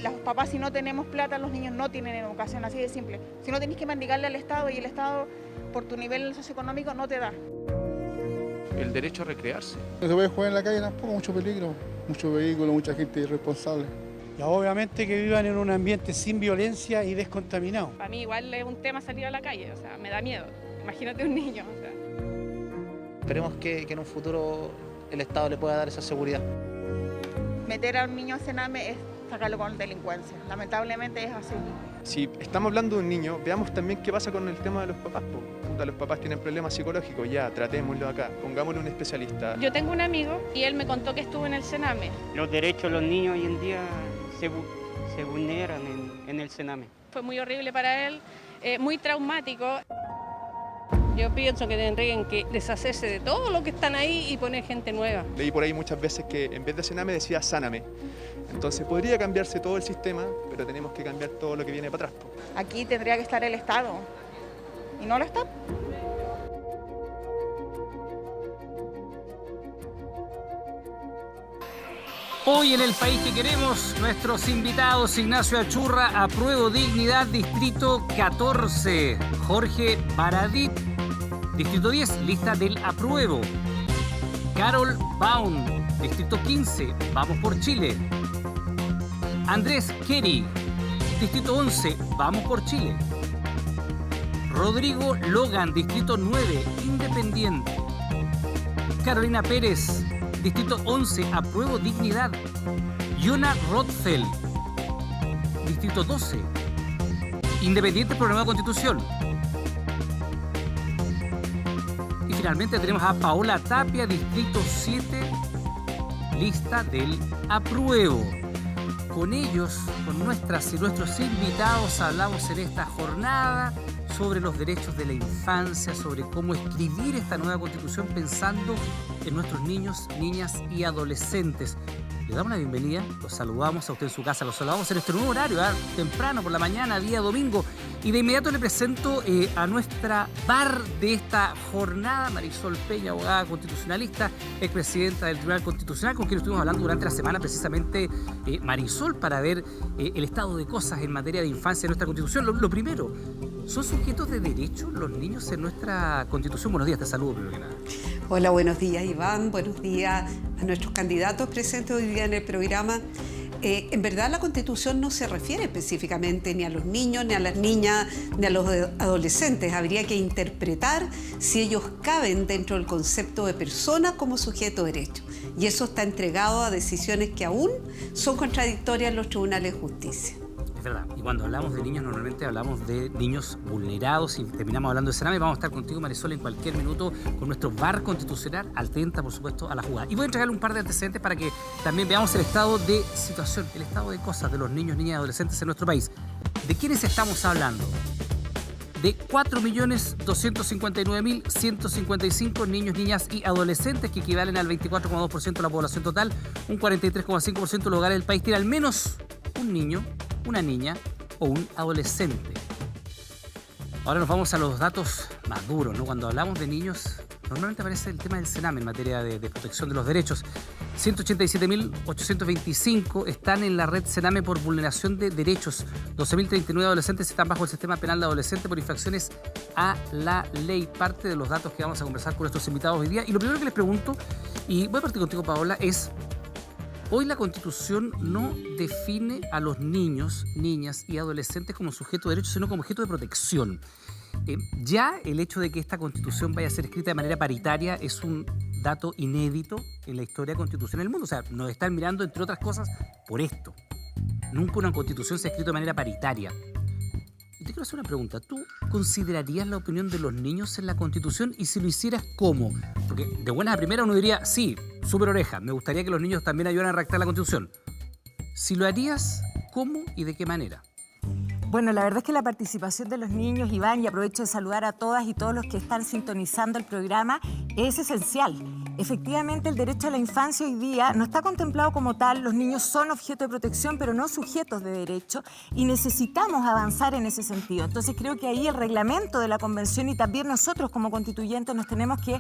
Los papás, si no tenemos plata, los niños no tienen educación, así de simple. Si no tenés que mendigarle al Estado y el Estado, por tu nivel socioeconómico, no te da. El derecho a recrearse. No se puede jugar en la calle tampoco, mucho peligro, mucho vehículo, mucha gente irresponsable. Y obviamente que vivan en un ambiente sin violencia y descontaminado. Para mí igual es un tema salir a la calle, o sea, me da miedo. Imagínate un niño, o sea. Esperemos que en un futuro el Estado le pueda dar esa seguridad. Meter a un niño a Sename es sacarlo con delincuencia. Lamentablemente es así. Si estamos hablando de un niño, veamos también qué pasa con el tema de los papás. Los papás tienen problemas psicológicos, ya, tratémoslo acá, pongámosle un especialista. Yo tengo un amigo y él me contó que estuvo en el Sename. Los derechos de los niños hoy en día se vulneran en el Sename. Fue muy horrible para él, muy traumático. Yo pienso que tendrían que deshacerse de todo lo que están ahí y poner gente nueva. Leí por ahí muchas veces que en vez de Sename decía Sáname. Entonces podría cambiarse todo el sistema, pero tenemos que cambiar todo lo que viene para atrás. Aquí tendría que estar el Estado y no lo está. Hoy en El País que Queremos, nuestros invitados: Ignacio Achurra, Apruebo Dignidad, Distrito 14, Jorge Baradit, Distrito 10, lista del Apruebo, Carol Baum, Distrito 15, Vamos por Chile, Andrés Kerry, Distrito 11, Vamos por Chile, Rodrigo Logan, Distrito 9, Independiente, Carolina Pérez, Distrito 11, Apruebo Dignidad, Yona Rothfeld, Distrito 12, Independiente por la Nueva Constitución. Y finalmente tenemos a Paola Tapia, Distrito 7, lista del Apruebo. Con ellos, con nuestras y nuestros invitados, hablamos en esta jornada sobre los derechos de la infancia, sobre cómo escribir esta nueva Constitución pensando en nuestros niños, niñas y adolescentes. Le damos la bienvenida, los saludamos a usted en su casa, los saludamos en este nuevo horario, temprano por la mañana, día domingo. Y de inmediato le presento a nuestra bar de esta jornada, Marisol Peña, abogada constitucionalista, expresidenta del Tribunal Constitucional, con quien estuvimos hablando durante la semana precisamente, Marisol, para ver el estado de cosas en materia de infancia en nuestra Constitución. Lo primero, ¿son sujetos de derecho los niños en nuestra Constitución? Buenos días, te saludo primero que nada. Hola, buenos días Iván, buenos días a nuestros candidatos presentes hoy día en el programa. En verdad la Constitución no se refiere específicamente ni a los niños, ni a las niñas, ni a los adolescentes. Habría que interpretar si ellos caben dentro del concepto de persona como sujeto de derecho. Y eso está entregado a decisiones que aún son contradictorias en los tribunales de justicia. Es verdad, y cuando hablamos de niños normalmente hablamos de niños vulnerados y terminamos hablando de Sename. Vamos a estar contigo, Marisol, en cualquier minuto con nuestro bar constitucional, atenta por supuesto a la jugada. Y voy a entregarle un par de antecedentes para que también veamos el estado de situación, el estado de cosas de los niños, niñas y adolescentes en nuestro país. ¿De quiénes estamos hablando? De 4.259.155 niños, niñas y adolescentes, que equivalen al 24,2% de la población total. Un 43,5% de los hogares del país tiene al menos un niño, una niña o un adolescente. Ahora nos vamos a los datos más duros, ¿no? Cuando hablamos de niños, normalmente aparece el tema del Sename en materia de protección de los derechos. 187.825 están en la red Sename por vulneración de derechos. 12.039 adolescentes están bajo el sistema penal de adolescente por infracciones a la ley. Parte de los datos que vamos a conversar con nuestros invitados hoy día. Y lo primero que les pregunto, y voy a partir contigo, Paola, es: hoy la Constitución no define a los niños, niñas y adolescentes como sujeto de derechos, sino como objeto de protección. Ya el hecho de que esta Constitución vaya a ser escrita de manera paritaria es un dato inédito en la historia constitucional del mundo. O sea, nos están mirando, entre otras cosas, por esto. Nunca una Constitución se ha escrito de manera paritaria. Y te quiero hacer una pregunta. ¿Tú considerarías la opinión de los niños en la Constitución? Y si lo hicieras, ¿cómo? Porque de buenas a primeras uno diría, sí, súper oreja, me gustaría que los niños también ayudaran a redactar la Constitución. Si lo harías, ¿cómo y de qué manera? Bueno, la verdad es que la participación de los niños, Iván, y aprovecho de saludar a todas y todos los que están sintonizando el programa, es esencial. efectivamente el derecho a la infancia hoy día no está contemplado como tal. Los niños son objeto de protección, pero no sujetos de derecho, y necesitamos avanzar en ese sentido. Entonces creo que ahí el reglamento de la Convención y también nosotros como constituyentes nos tenemos que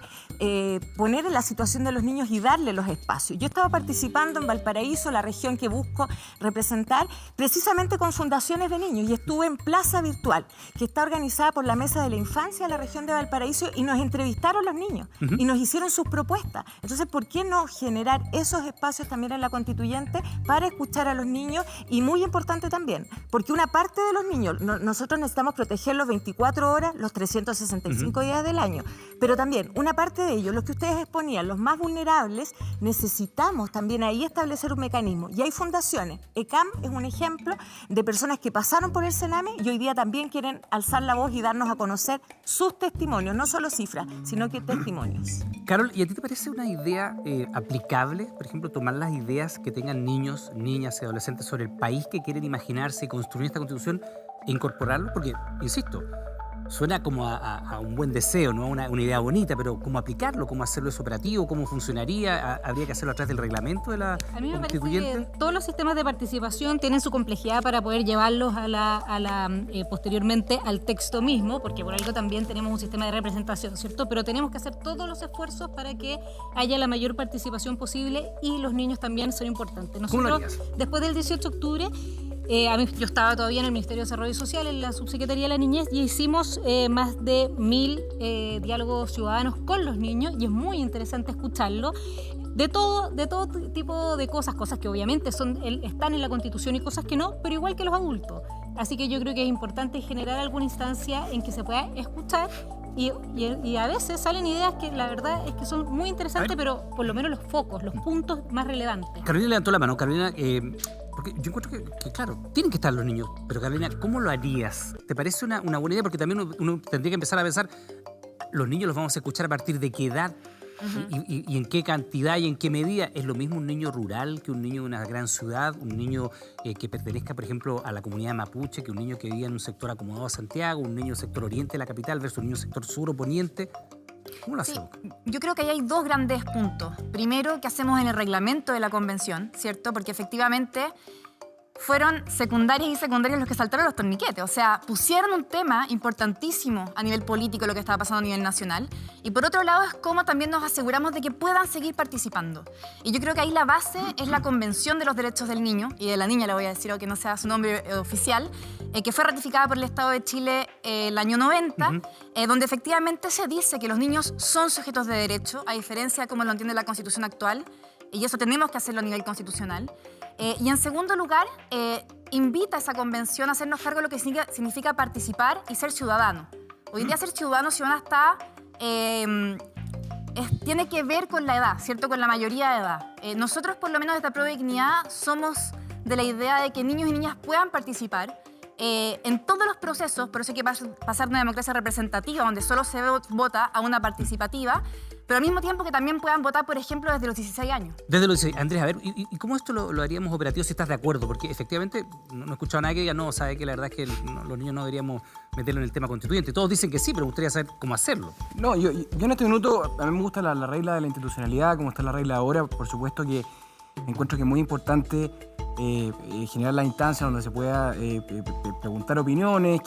poner en la situación de los niños y darle los espacios. Yo estaba participando en Valparaíso, la región que busco representar, precisamente con fundaciones de niños, y estuve en Plaza Virtual, que está organizada por la Mesa de la Infancia de la región de Valparaíso, y nos entrevistaron los niños y nos hicieron sus propuestas. Entonces, ¿por qué no generar esos espacios también en la constituyente para escuchar a los niños? Y muy importante también, porque una parte de los niños, nosotros necesitamos protegerlos 24 horas, los 365 días del año, pero también una parte de ellos, los que ustedes exponían, los más vulnerables, necesitamos también ahí establecer un mecanismo. Y hay fundaciones, ECAM es un ejemplo de personas que pasaron por el Sename y hoy día también quieren alzar la voz y darnos a conocer sus testimonios, no solo cifras, sino que testimonios. Carol, ¿y a ti te parece una idea aplicable, por ejemplo, tomar las ideas que tengan niños, niñas y adolescentes sobre el país que quieren imaginarse y construir esta Constitución e incorporarlo? Porque, insisto, suena como a un buen deseo, ¿no? Una idea bonita, pero ¿cómo aplicarlo? ¿Cómo hacerlo eso operativo? ¿Cómo funcionaría? ¿Habría que hacerlo a través del reglamento de la Constituyente? A mí me parece que todos los sistemas de participación tienen su complejidad para poder llevarlos posteriormente al texto mismo, porque por algo también tenemos un sistema de representación, ¿cierto? Pero tenemos que hacer todos los esfuerzos para que haya la mayor participación posible, y los niños también son importantes. ¿Cómo lo Nosotros, harías? después del 18 de octubre, yo estaba todavía en el Ministerio de Desarrollo Social, en la Subsecretaría de la Niñez, y hicimos más de 1000 diálogos ciudadanos con los niños, y es muy interesante escucharlo. De todo tipo de cosas que obviamente están en la Constitución y cosas que no, pero igual que los adultos. Así que yo creo que es importante generar alguna instancia en que se pueda escuchar, y a veces salen ideas que la verdad es que son muy interesantes, pero por lo menos los focos, los puntos más relevantes. Carolina levantó la mano. Carolina, porque yo encuentro que, claro, tienen que estar los niños, pero Carolina, ¿cómo lo harías? ¿Te parece una buena idea? Porque también uno tendría que empezar a pensar, los niños los vamos a escuchar a partir de qué edad, y en qué cantidad y en qué medida. ¿Es lo mismo un niño rural que un niño de una gran ciudad? ¿Un niño que pertenezca, por ejemplo, a la comunidad mapuche, que un niño que vive en un sector acomodado a Santiago, un niño del sector oriente de la capital versus un niño del sector sur o poniente? ¿Cómo lo hacemos? Yo creo que ahí hay dos grandes puntos. Primero, ¿qué hacemos en el reglamento de la convención? ¿Cierto? Porque efectivamente fueron secundarias y secundarios los que saltaron los torniquetes. O sea, pusieron un tema importantísimo a nivel político, lo que estaba pasando a nivel nacional. Y por otro lado es cómo también nos aseguramos de que puedan seguir participando. Y yo creo que ahí la base es la Convención de los Derechos del Niño, y de la Niña le voy a decir, aunque no sea su nombre oficial, que fue ratificada por el Estado de Chile el año 90, donde efectivamente se dice que los niños son sujetos de derecho, a diferencia de cómo lo entiende la Constitución actual, y eso tenemos que hacerlo a nivel constitucional. Y en segundo lugar, invita a esa convención a hacernos cargo de lo que significa participar y ser ciudadano. Hoy día ser ciudadana está... tiene que ver con la edad, ¿cierto? Con la mayoría de edad. Nosotros, por lo menos desde Apruebo Dignidad, somos de la idea de que niños y niñas puedan participar en todos los procesos, por eso hay que pasar de una democracia representativa, donde solo se vota, a una participativa, pero al mismo tiempo que también puedan votar, por ejemplo, desde los 16 años. Desde los 16. Andrés, a ver, ¿y cómo esto lo haríamos operativo si estás de acuerdo? Porque efectivamente no he escuchado a nadie que diga, no, sabe que la verdad es que los niños no deberíamos meterlo en el tema constituyente. Todos dicen que sí, pero me gustaría saber cómo hacerlo. No, yo en este minuto, a mí me gusta la regla de la institucionalidad, como está la regla ahora. Por supuesto que encuentro que es muy importante generar la instancia donde se pueda preguntar opiniones,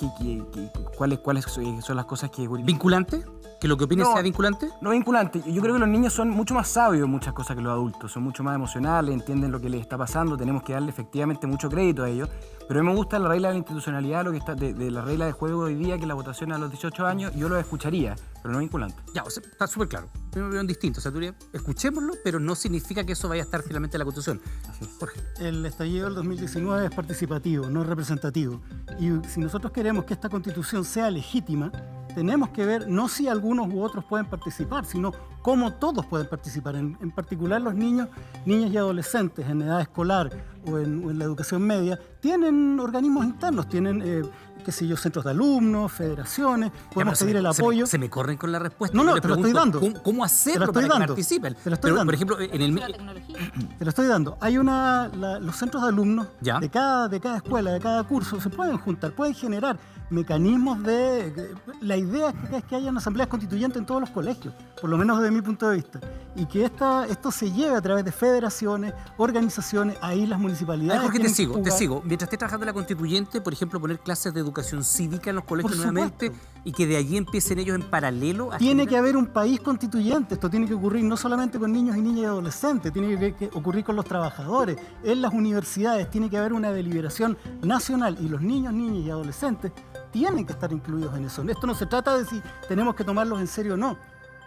cuáles son las cosas que... ¿Vinculante? ¿Que lo que opines sea vinculante? No vinculante. Yo creo que los niños son mucho más sabios en muchas cosas que los adultos. Son mucho más emocionales, entienden lo que les está pasando. Tenemos que darle efectivamente mucho crédito a ellos. Pero a mí me gusta la regla de la institucionalidad, lo que está de la regla de juego hoy día, que la votación a los 18 años, yo lo escucharía, pero no vinculante. Ya, o sea, está súper claro. Primero veo distinto. O sea, tú dirías, escuchémoslo, pero no significa que eso vaya a estar finalmente en la Constitución. Así es. Jorge. El estallido del 2019 es participativo, no es representativo. Y si nosotros queremos que esta Constitución sea legítima, tenemos que ver no si algunos u otros pueden participar, sino cómo todos pueden participar. En particular los niños, niñas y adolescentes en edad escolar o en la educación media, tienen organismos internos, tienen, centros de alumnos, federaciones, podemos pedir el apoyo. Se me corren con la respuesta. No, te lo estoy dando. ¿Cómo hacerlo para que participen? Te lo estoy dando. Por ejemplo, Te lo estoy dando. Hay los centros de alumnos de cada escuela, de cada curso, se pueden juntar, pueden generar mecanismos de... La idea es que haya una asamblea constituyente en todos los colegios, por lo menos desde mi punto de vista, y que esto se lleve a través de federaciones, organizaciones, ahí las municipalidades... Jorge, te sigo. Mientras estés trabajando en la constituyente, por ejemplo, poner clases de educación cívica en los colegios nuevamente y que de allí empiecen ellos en paralelo a... Tiene que haber un país constituyente, esto tiene que ocurrir no solamente con niños y niñas y adolescentes, tiene que ocurrir con los trabajadores, en las universidades, tiene que haber una deliberación nacional y los niños, niñas y adolescentes tienen que estar incluidos en eso. Esto no se trata de si tenemos que tomarlos en serio o no.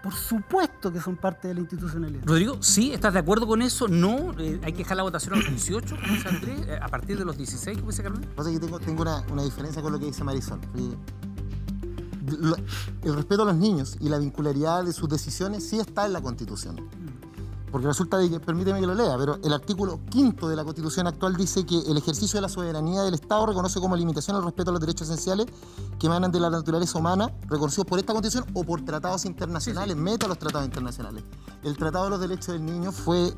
Por supuesto que son parte de la institucionalidad. Rodrigo, ¿sí? ¿Estás de acuerdo con eso? ¿No? ¿Hay que dejar la votación a los 18, como dice Andrés? ¿A partir de los 16, como dice Carmen? Pasa que tengo una diferencia con lo que dice Marisol. El respeto a los niños y la vincularidad de sus decisiones sí está en la Constitución. Porque resulta de que, permíteme que lo lea, pero el artículo 5 de la Constitución actual dice que el ejercicio de la soberanía del Estado reconoce como limitación el respeto a los derechos esenciales que emanan de la naturaleza humana, reconocidos por esta Constitución o por tratados internacionales, meta los tratados internacionales. El Tratado de los Derechos del Niño fue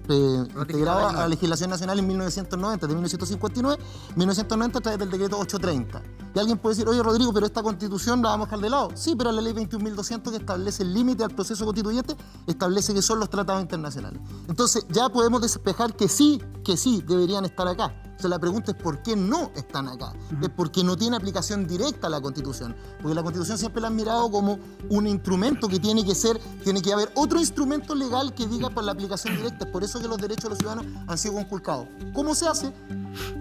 integrado a la legislación nacional en 1990, de 1959, 1990 a través del decreto 830. Y alguien puede decir, oye Rodrigo, pero esta Constitución la vamos a dejar de lado. Sí, pero la ley 21.200 que establece el límite al proceso constituyente, establece que son los tratados internacionales. Entonces ya podemos despejar que sí deberían estar acá. O sea, la pregunta es ¿por qué no están acá? Es porque no tiene aplicación directa a la Constitución. Porque la Constitución siempre la han mirado como un instrumento que tiene que haber otro instrumento legal que diga por la aplicación directa. Es por eso que los derechos de los ciudadanos han sido conculcados. ¿Cómo se hace?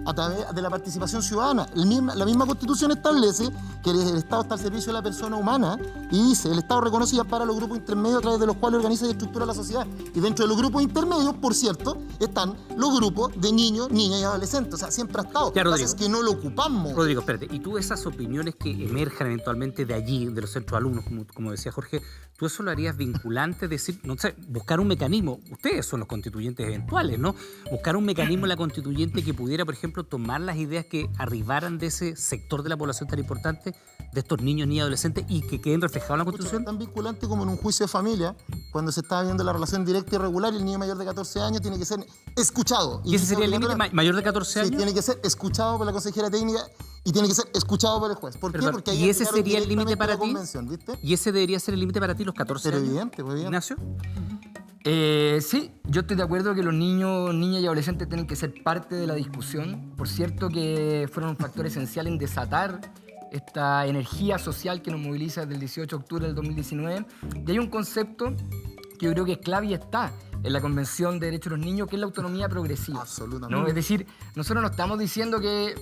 A través de la participación ciudadana. La misma Constitución establece que el Estado está al servicio de la persona humana y dice, el Estado reconoce y ampara los grupos intermedios a través de los cuales organiza y estructura la sociedad. Y dentro de los grupos intermedios, por cierto, están los grupos de niños, niñas y adolescentes. O sea, siempre ha estado. Ya, Lo que pasa es que no lo ocupamos. Rodrigo, espérate. ¿Y tú esas opiniones que emerjan eventualmente de allí, de los centros de alumnos, como decía Jorge, tú eso lo harías vinculante? Decir, no sé, buscar un mecanismo. Ustedes son los constituyentes eventuales, ¿no? Buscar un mecanismo en la constituyente que pudiera, por ejemplo, tomar las ideas que arribaran de ese sector de la población tan importante, de estos niños, niñas y adolescentes, y que queden reflejados en la Constitución. Tan vinculante como en un juicio de familia, cuando se está viendo la relación directa y regular, y el niño mayor de 14 años tiene que ser escuchado. ¿Y ese sería el límite? ¿Mayor de 14 años? Sí, tiene que ser escuchado por la consejera técnica y tiene que ser escuchado por el juez. ¿Por qué? Porque ¿Y ese sería el límite para ti? ¿Viste? ¿Y ese debería ser el límite para ti, los 14 años? Evidente, muy bien. ¿Ignacio? Sí, yo estoy de acuerdo que los niños, niñas y adolescentes tienen que ser parte de la discusión. Por cierto que fueron un factor esencial en desatar esta energía social que nos moviliza desde el 18 de octubre del 2019. Y hay un concepto que yo creo que es clave y está en la Convención de Derechos de los Niños, que es la autonomía progresiva. Absolutamente. ¿No? Es decir, nosotros no estamos diciendo que,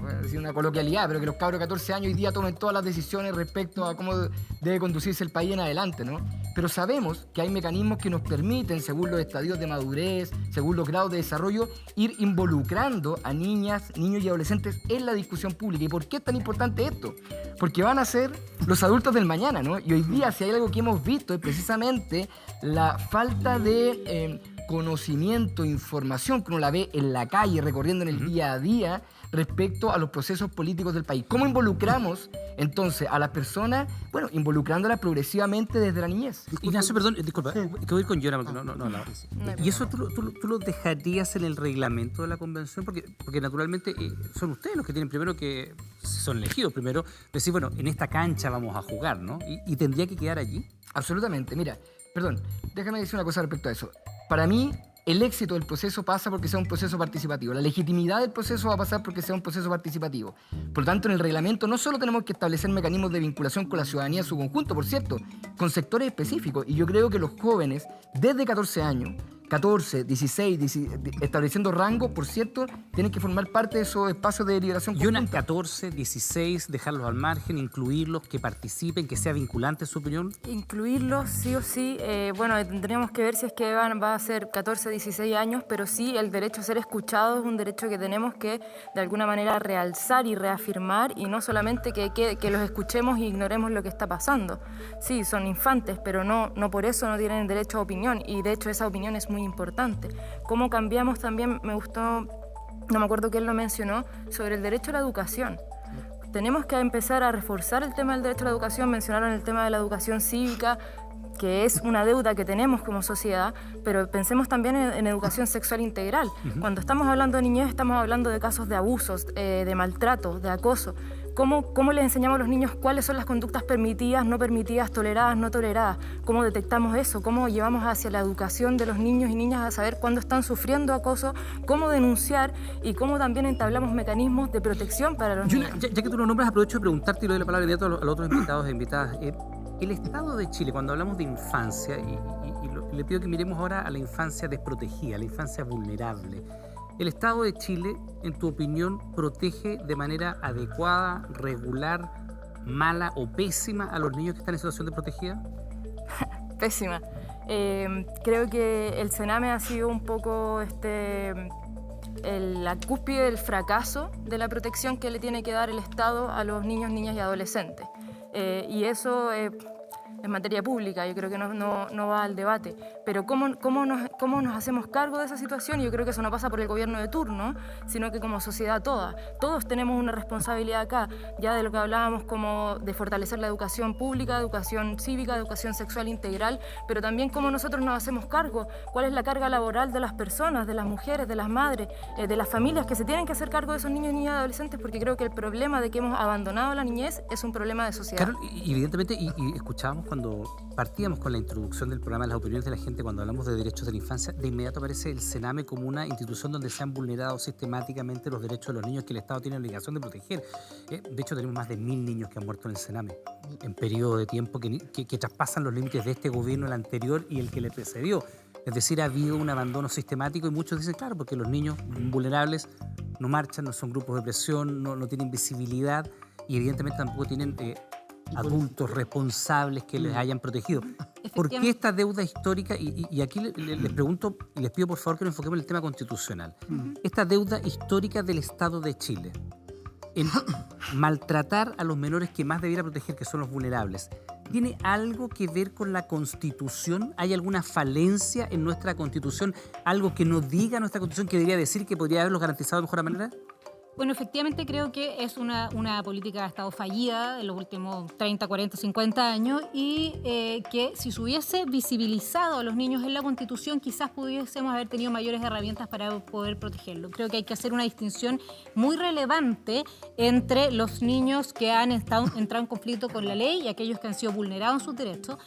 voy a decir una coloquialidad, pero que los cabros de 14 años hoy día tomen todas las decisiones respecto a cómo debe conducirse el país en adelante, ¿no? Pero sabemos que hay mecanismos que nos permiten, según los estadios de madurez, según los grados de desarrollo, ir involucrando a niñas, niños y adolescentes en la discusión pública. ¿Y por qué es tan importante esto? Porque van a ser los adultos del mañana, ¿no? Y hoy día, si hay algo que hemos visto, es precisamente la falta de conocimiento, información que uno la ve en la calle, recorriendo en el día a día, respecto a los procesos políticos del país. ¿Cómo involucramos entonces a las personas? Bueno, involucrándolas progresivamente desde la niñez. Ignacio, perdón, disculpa, que voy a ir con Yona, porque no. ¿Y eso tú lo dejarías en el reglamento de la convención? Porque naturalmente son ustedes los que tienen primero que, son elegidos primero, decir, bueno, en esta cancha vamos a jugar, ¿no? ¿Y tendría que quedar allí? Absolutamente. Mira, perdón, déjame decir una cosa respecto a eso. Para mí, el éxito del proceso pasa porque sea un proceso participativo. La legitimidad del proceso va a pasar porque sea un proceso participativo. Por lo tanto, en el reglamento no solo tenemos que establecer mecanismos de vinculación con la ciudadanía en su conjunto, por cierto, con sectores específicos. Y yo creo que los jóvenes, desde 14 años, 14, 16, estableciendo rangos, por cierto, tienen que formar parte de esos espacios de deliberación conjunta. Y una 14, 16, dejarlos al margen, incluirlos, que participen, que sea vinculante su opinión. Incluirlos, sí o sí. Bueno, tendríamos que ver si es que va a ser 14, 16 años, pero sí, el derecho a ser escuchado es un derecho que tenemos que, de alguna manera, realzar y reafirmar, y no solamente que los escuchemos e ignoremos lo que está pasando. Sí, son infantes, pero no por eso no tienen derecho a opinión, y de hecho esa opinión es muy importante. ¿Cómo cambiamos? También me gustó, no me acuerdo quién lo mencionó, sobre el derecho a la educación. Tenemos que empezar a reforzar el tema del derecho a la educación. Mencionaron el tema de la educación cívica, que es una deuda que tenemos como sociedad, pero pensemos también en educación sexual integral. Cuando estamos hablando de niñez, estamos hablando de casos de abusos, de maltrato, de acoso. ¿Cómo les enseñamos a los niños cuáles son las conductas permitidas, no permitidas, toleradas, no toleradas? ¿Cómo detectamos eso? ¿Cómo llevamos hacia la educación de los niños y niñas a saber cuándo están sufriendo acoso? ¿Cómo denunciar? Y cómo también entablamos mecanismos de protección para los niños. Ya que tú lo nombras, aprovecho de preguntarte y le doy la palabra inmediato a los otros invitados e invitadas. El Estado de Chile, cuando hablamos de infancia, le pido que miremos ahora a la infancia desprotegida, a la infancia vulnerable. ¿El Estado de Chile, en tu opinión, protege de manera adecuada, regular, mala o pésima a los niños que están en situación de protegida? Pésima. Creo que el Sename ha sido un poco la cúspide del fracaso de la protección que le tiene que dar el Estado a los niños, niñas y adolescentes. Y eso es materia pública, yo creo que no va al debate. Pero ¿cómo nos hacemos cargo de esa situación? Yo creo que eso no pasa por el gobierno de turno, sino que como sociedad toda. Todos tenemos una responsabilidad acá, ya de lo que hablábamos como de fortalecer la educación pública, educación cívica, educación sexual integral, pero también cómo nosotros nos hacemos cargo, cuál es la carga laboral de las personas, de las mujeres, de las madres, de las familias que se tienen que hacer cargo de esos niños, niñas y adolescentes, porque creo que el problema de que hemos abandonado la niñez es un problema de sociedad. Claro, evidentemente, y escuchábamos cuando partíamos con la introducción del programa Las opiniones de la gente, cuando hablamos de derechos de la infancia, de inmediato aparece el Sename como una institución donde se han vulnerado sistemáticamente los derechos de los niños que el Estado tiene la obligación de proteger. De hecho, tenemos más de 1000 niños que han muerto en el Sename, en periodo de tiempo que traspasan los límites de este gobierno, el anterior y el que le precedió. Es decir, ha habido un abandono sistemático y muchos dicen, claro, porque los niños vulnerables no marchan, no son grupos de presión, no tienen visibilidad y evidentemente tampoco tienen adultos responsables que les hayan protegido. ¿Por qué esta deuda histórica? Y aquí les pregunto y les pido por favor que nos enfoquemos en el tema constitucional. Esta deuda histórica del Estado de Chile en maltratar a los menores que más debiera proteger, que son los vulnerables, ¿tiene algo que ver con la Constitución? ¿Hay alguna falencia en nuestra Constitución? ¿Algo que no diga nuestra Constitución que debería decir que podría haberlos garantizado de mejor manera? Bueno, efectivamente creo que es una política que ha estado fallida en los últimos 30, 40, 50 años y que si se hubiese visibilizado a los niños en la Constitución quizás pudiésemos haber tenido mayores herramientas para poder protegerlos. Creo que hay que hacer una distinción muy relevante entre los niños que han entrado en conflicto con la ley y aquellos que han sido vulnerados en sus derechos.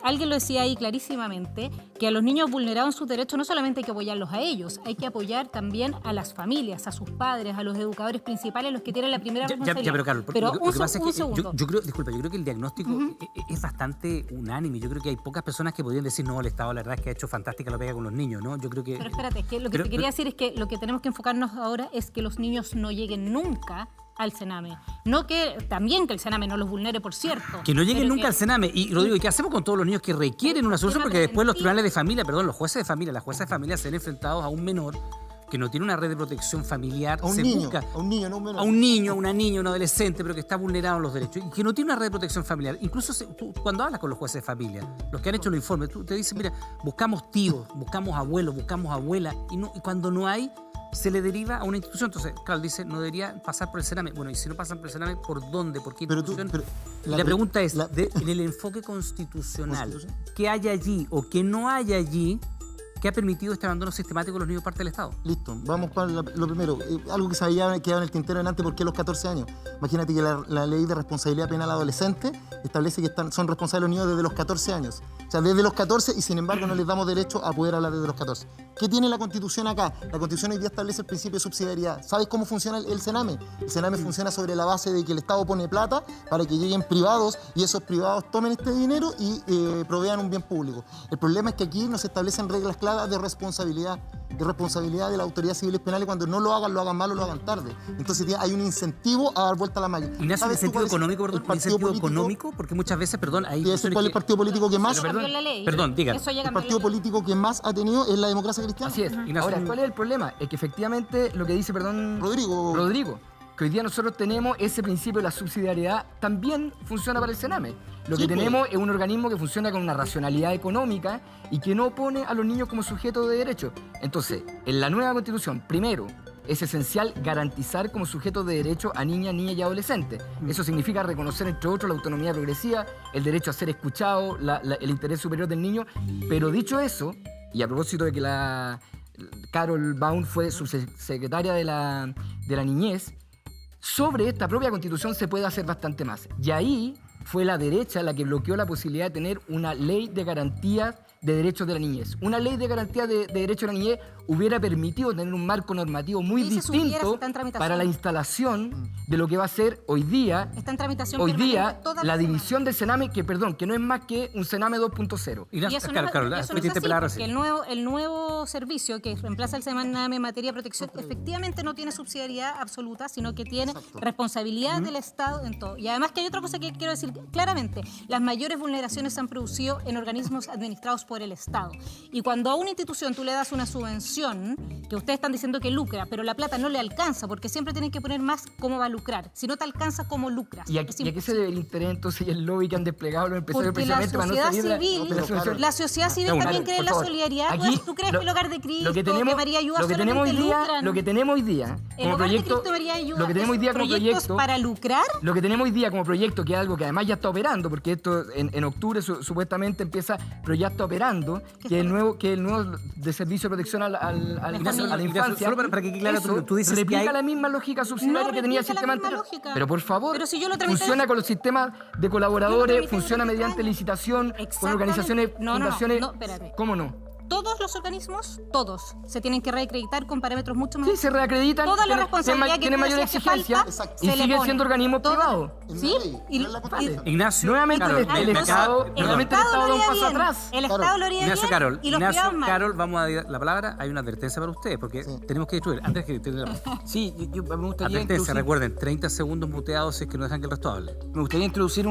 Alguien lo decía ahí clarísimamente, que a los niños vulnerados en sus derechos no solamente hay que apoyarlos a ellos, hay que apoyar también a las familias, a sus padres, a los educadores principales, los que tienen la primera responsabilidad. Pero Carol, pero lo que pasa es que segundo. yo creo que el diagnóstico es bastante unánime. Yo creo que hay pocas personas que podrían decir, no, el Estado la verdad es que ha hecho fantástica la pega con los niños, ¿no? Yo creo que... Pero espérate, es que lo que te quería decir es que lo que tenemos que enfocarnos ahora es que los niños no lleguen nunca al Sename. No que también que el Sename no los vulnere, por cierto. Que no lleguen nunca al Sename. Y Rodrigo, ¿y qué hacemos con todos los niños que requieren una solución? Porque después los tribunales de familia, los jueces de familia, las juezas de familia se ven enfrentados a un menor que no tiene una red de protección familiar, a un niño, no un menor. A un niño, una niña, un adolescente, pero que está vulnerado en los derechos y que no tiene una red de protección familiar. Incluso tú, cuando hablas con los jueces de familia, los que han hecho los informes, tú te dicen, mira, buscamos tíos, buscamos abuelos, buscamos abuelas, y cuando no hay, se le deriva a una institución. Entonces, claro, dice, no debería pasar por el Sename. Bueno, y si no pasan por el Sename, ¿por dónde? ¿Por qué institución? La pregunta es, en el enfoque constitucional, ¿qué hay allí o qué no hay allí que ha permitido este abandono sistemático de los niños por parte del Estado? Listo, vamos para lo primero. Algo que se había quedado en el tintero delante, ¿por qué los 14 años? Imagínate que la ley de responsabilidad penal adolescente establece que son responsables los niños desde los 14 años. O sea, desde los 14 y sin embargo no les damos derecho a poder hablar desde los 14. ¿Qué tiene la Constitución acá? La Constitución hoy día establece el principio de subsidiariedad. ¿Sabes cómo funciona el Sename? El Sename funciona sobre la base de que el Estado pone plata para que lleguen privados y esos privados tomen este dinero y provean un bien público. El problema es que aquí no se establecen reglas claras de responsabilidad de las autoridades civiles penales. Cuando no lo hagan mal o lo hagan tarde. Entonces hay un incentivo a dar vuelta a la malla. ¿Y nace en sentido económico, perdón? ¿En sentido económico? Porque muchas veces, perdón, hay... ¿Cuál es el partido político que más... Perdón, diga. El partido político que más ha tenido es la democracia cristiana. Así es. Ahora, ¿cuál es el problema? Es que efectivamente lo que dice, Rodrigo, que hoy día nosotros tenemos ese principio de la subsidiariedad, también funciona para el Sename. Lo que tenemos es un organismo que funciona con una racionalidad económica y que no pone a los niños como sujetos de derecho. Entonces, en la nueva Constitución, primero, es esencial garantizar como sujetos de derecho a niñas y adolescentes. Eso significa reconocer, entre otros, la autonomía progresiva, el derecho a ser escuchado, el interés superior del niño. Pero dicho eso, y a propósito de que la Carol Baum fue subsecretaria de la niñez, sobre esta propia Constitución se puede hacer bastante más. Y ahí fue la derecha la que bloqueó la posibilidad de tener una ley de garantías de derechos de la niñez. Una ley de garantía de derechos de la niñez hubiera permitido tener un marco normativo muy distinto para la instalación de lo que va a ser hoy día, la división del Sename, que no es más que un Sename 2.0. Y eso no es así, porque el nuevo servicio que reemplaza el Sename en materia de protección efectivamente no tiene subsidiariedad absoluta, sino que tiene responsabilidad del Estado en todo. Y además que hay otra cosa que quiero decir claramente, las mayores vulneraciones se han producido en organismos administrados por el Estado. Y cuando a una institución tú le das una subvención, que ustedes están diciendo que lucra, pero la plata no le alcanza, porque siempre tienen que poner más cómo va a lucrar. Si no te alcanza, ¿cómo lucras? ¿Y a qué se debe el interés entonces y el lobby que han desplegado los empresarios precisamente para no salir de la sociedad civil también cree en la solidaridad. ¿Tú crees que el Hogar de Cristo, que María Ayuda solamente lucran? Lo que tenemos hoy día como proyecto, lo que tenemos hoy día como proyecto para lucrar. Lo que tenemos hoy día como proyecto, que es algo que además ya está operando, porque esto en octubre supuestamente empieza, pero ya está operando, que es el nuevo de servicio de protección a la infancia. Solo para que quede claro, tú dices replica que hay... la misma lógica subsidiaria que tenía el sistema anterior. Pero por favor, pero si yo funciona con los sistemas de colaboradores, funciona mediante licitación, con organizaciones, fundaciones. No, espérate. ¿Cómo no? Todos los organismos, todos, se tienen que reacreditar con parámetros mucho más... Sí, se reacreditan, toda la responsabilidad tiene mayor exigencia y siguen siendo organismos privados. ¿Sí? Ignacio, nuevamente el Estado da un paso atrás. El Estado lo haría bien y los privados mal. Carol, vamos a dar la palabra. Hay una advertencia para ustedes, porque tenemos que destruir. Antes que sí, yo me gustaría advertencia, recuerden, 30 segundos muteados si es que no dejan que el resto hable. Me gustaría introducir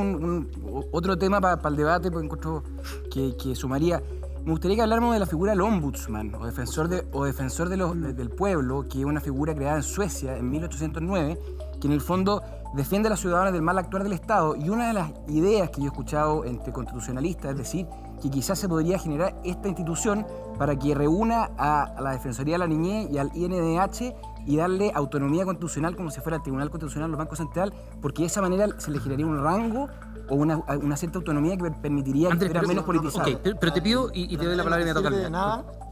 otro tema para el debate, porque encuentro que sumaría... Me gustaría que habláramos de la figura del ombudsman o defensor del pueblo, que es una figura creada en Suecia en 1809, que en el fondo defiende a los ciudadanos del mal actuar del Estado. Y una de las ideas que yo he escuchado entre constitucionalistas es decir, que quizás se podría generar esta institución para que reúna a la Defensoría de la Niñez y al INDH y darle autonomía constitucional como si fuera el Tribunal Constitucional, los bancos central, porque de esa manera se le generaría un rango o una cierta autonomía que permitiría que fuera menos politizado. Ok, pero te pido y te doy la palabra y me toca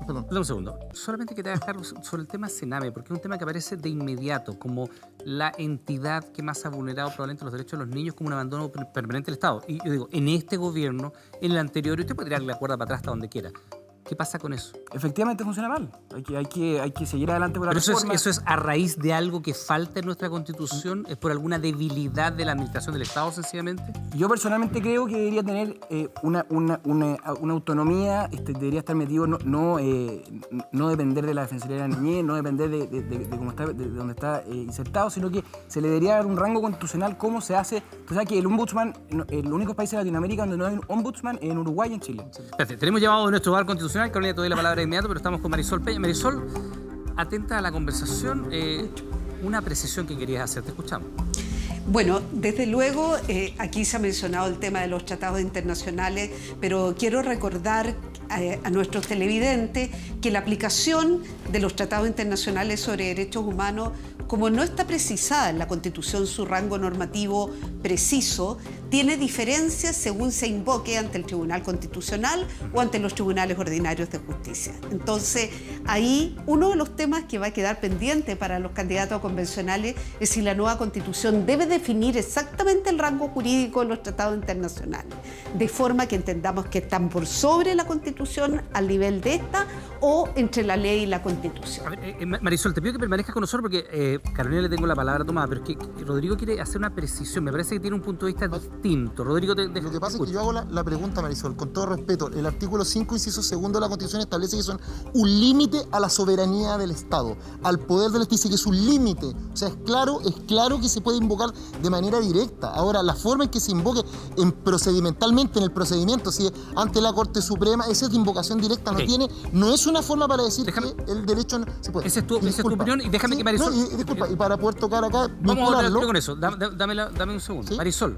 Dame un segundo. Solamente que te hagas cargo sobre el tema Sename, porque es un tema que aparece de inmediato como la entidad que más ha vulnerado probablemente los derechos de los niños como un abandono permanente del Estado. Y yo digo, en este gobierno, en el anterior, y usted puede darle la cuerda para atrás hasta donde quiera. ¿Qué pasa con eso? Efectivamente funciona mal. Hay que seguir adelante con la reforma. ¿Pero eso es a raíz de algo que falta en nuestra Constitución? ¿Es por alguna debilidad de la administración del Estado, sencillamente? Yo personalmente creo que debería tener una autonomía, debería estar metido, no depender de la Defensoría de la Niñez, no depender de donde está insertado, sino que se le debería dar un rango constitucional. ¿Cómo se hace? O sea, que el ombudsman, el único país de Latinoamérica donde no hay un ombudsman es en Uruguay y en Chile. Perfecto. Tenemos llamado de nuestro hogar constitucional. Carolina, te doy la palabra de inmediato, pero estamos con Marisol Peña. Marisol, atenta a la conversación, una precisión que querías hacer, te escuchamos. Bueno, desde luego, aquí se ha mencionado el tema de los tratados internacionales, pero quiero recordar a nuestros televidentes que la aplicación de los tratados internacionales sobre derechos humanos, como no está precisada en la Constitución su rango normativo preciso, tiene diferencias según se invoque ante el Tribunal Constitucional o ante los tribunales ordinarios de justicia. Entonces, ahí uno de los temas que va a quedar pendiente para los candidatos a convencionales es si la nueva Constitución debe definir exactamente el rango jurídico de los tratados internacionales, de forma que entendamos que están por sobre la Constitución al nivel de esta o entre la ley y la Constitución. A ver, Marisol, te pido que permanezcas con nosotros porque Carolina le tengo la palabra tomada, pero es que Rodrigo quiere hacer una precisión. Me parece que tiene un punto de vista distinto. Rodrigo, lo que pasa es que yo hago la pregunta, Marisol, con todo respeto. El artículo 5, inciso 2 de la Constitución establece que son un límite a la soberanía del Estado, al poder del Estado, dice que es un límite. O sea, es claro que se puede invocar de manera directa. Ahora, la forma en que se invoque procedimentalmente, en el procedimiento, si ante la Corte Suprema, esa es de invocación directa, no es una forma para decir que el derecho no se puede. Esa es tu opinión y déjame que Marisol... disculpa, y para poder tocar acá... Vamos a hablar con eso, dame un segundo. ¿Sí? Marisol.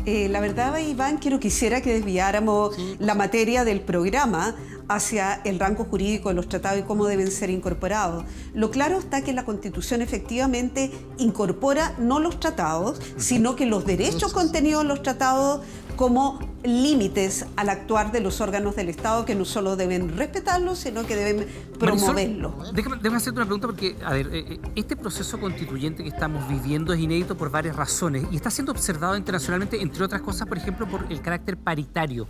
La verdad, Iván, quisiera que desviáramos la materia del programa hacia el rango jurídico de los tratados y cómo deben ser incorporados. Lo claro está que la Constitución efectivamente incorpora no los tratados, sino que los derechos contenidos en los tratados como límites al actuar de los órganos del Estado que no solo deben respetarlo, sino que deben promoverlo. Déjame hacerte una pregunta porque, a ver, este proceso constituyente que estamos viviendo es inédito por varias razones y está siendo observado internacionalmente, entre otras cosas, por ejemplo, por el carácter paritario.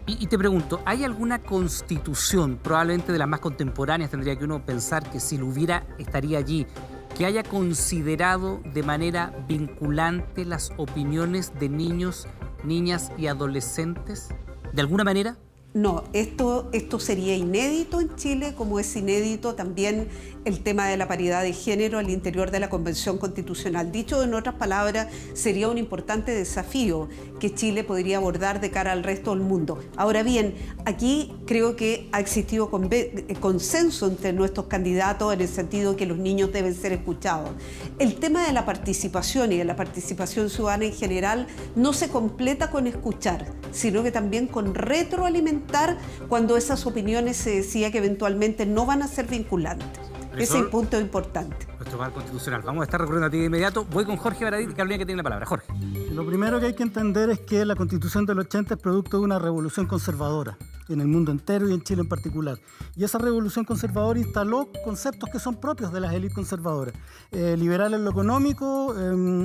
Y te pregunto, ¿hay alguna constitución, probablemente de las más contemporáneas, tendría que uno pensar que si lo hubiera estaría allí, que haya considerado de manera vinculante las opiniones de niños, niñas y adolescentes? ¿De alguna manera? No, esto sería inédito en Chile, como es inédito también el tema de la paridad de género al interior de la Convención Constitucional. Dicho en otras palabras, sería un importante desafío que Chile podría abordar de cara al resto del mundo. Ahora bien, aquí creo que ha existido consenso entre nuestros candidatos en el sentido que los niños deben ser escuchados. El tema de la participación y de la participación ciudadana en general no se completa con escuchar, sino que también con retroalimentar cuando esas opiniones se decía que eventualmente no van a ser vinculantes. Ese es el punto importante. Nuestro marco constitucional. Vamos a estar recurriendo a ti de inmediato. Voy con Jorge Baradit y Carolina, que tiene la palabra. Jorge. Lo primero que hay que entender es que la Constitución del 80 es producto de una revolución conservadora en el mundo entero y en Chile en particular. Y esa revolución conservadora instaló conceptos que son propios de las élites conservadoras. Liberal en lo económico,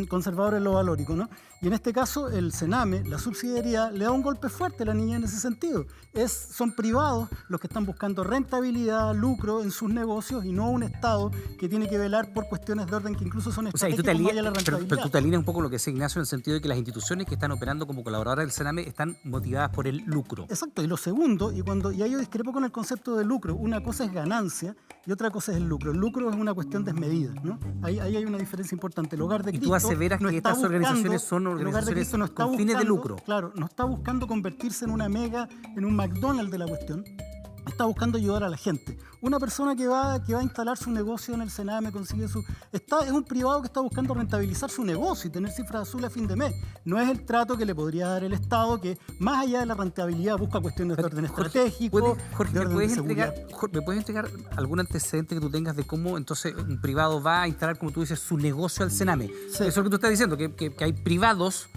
conservador en lo valórico, ¿no? Y en este caso, el Sename, la subsidiariedad, le da un golpe fuerte a la niña en ese sentido. Son privados los que están buscando rentabilidad, lucro en sus negocios y no un Estado que tiene que velar por cuestiones de orden que incluso son estratégicas, como haya la rentabilidad. Pero tú te alineas un poco lo que dice Ignacio en el sentido de que las instituciones que están operando como colaboradoras del Sename están motivadas por el lucro. Exacto, y lo segundo, y ahí yo discrepo con el concepto de lucro, una cosa es ganancia y otra cosa es el lucro. El lucro es una cuestión desmedida, ¿no? Ahí hay una diferencia importante. El Hogar de Cristo, y tú aseveras que estas organizaciones son organizaciones con fines de lucro. Claro, no está buscando convertirse en una mega, en un McDonald's de la cuestión. Está buscando ayudar a la gente. Una persona que va a instalar su negocio en el Sename consigue es un privado que está buscando rentabilizar su negocio y tener cifras azules a fin de mes. No es el trato que le podría dar el Estado, que más allá de la rentabilidad busca cuestiones de orden estratégico. Jorge, ¿me puedes entregar algún antecedente que tú tengas de cómo entonces un privado va a instalar, como tú dices, su negocio al Sename? Sí. Eso es lo que tú estás diciendo, que hay privados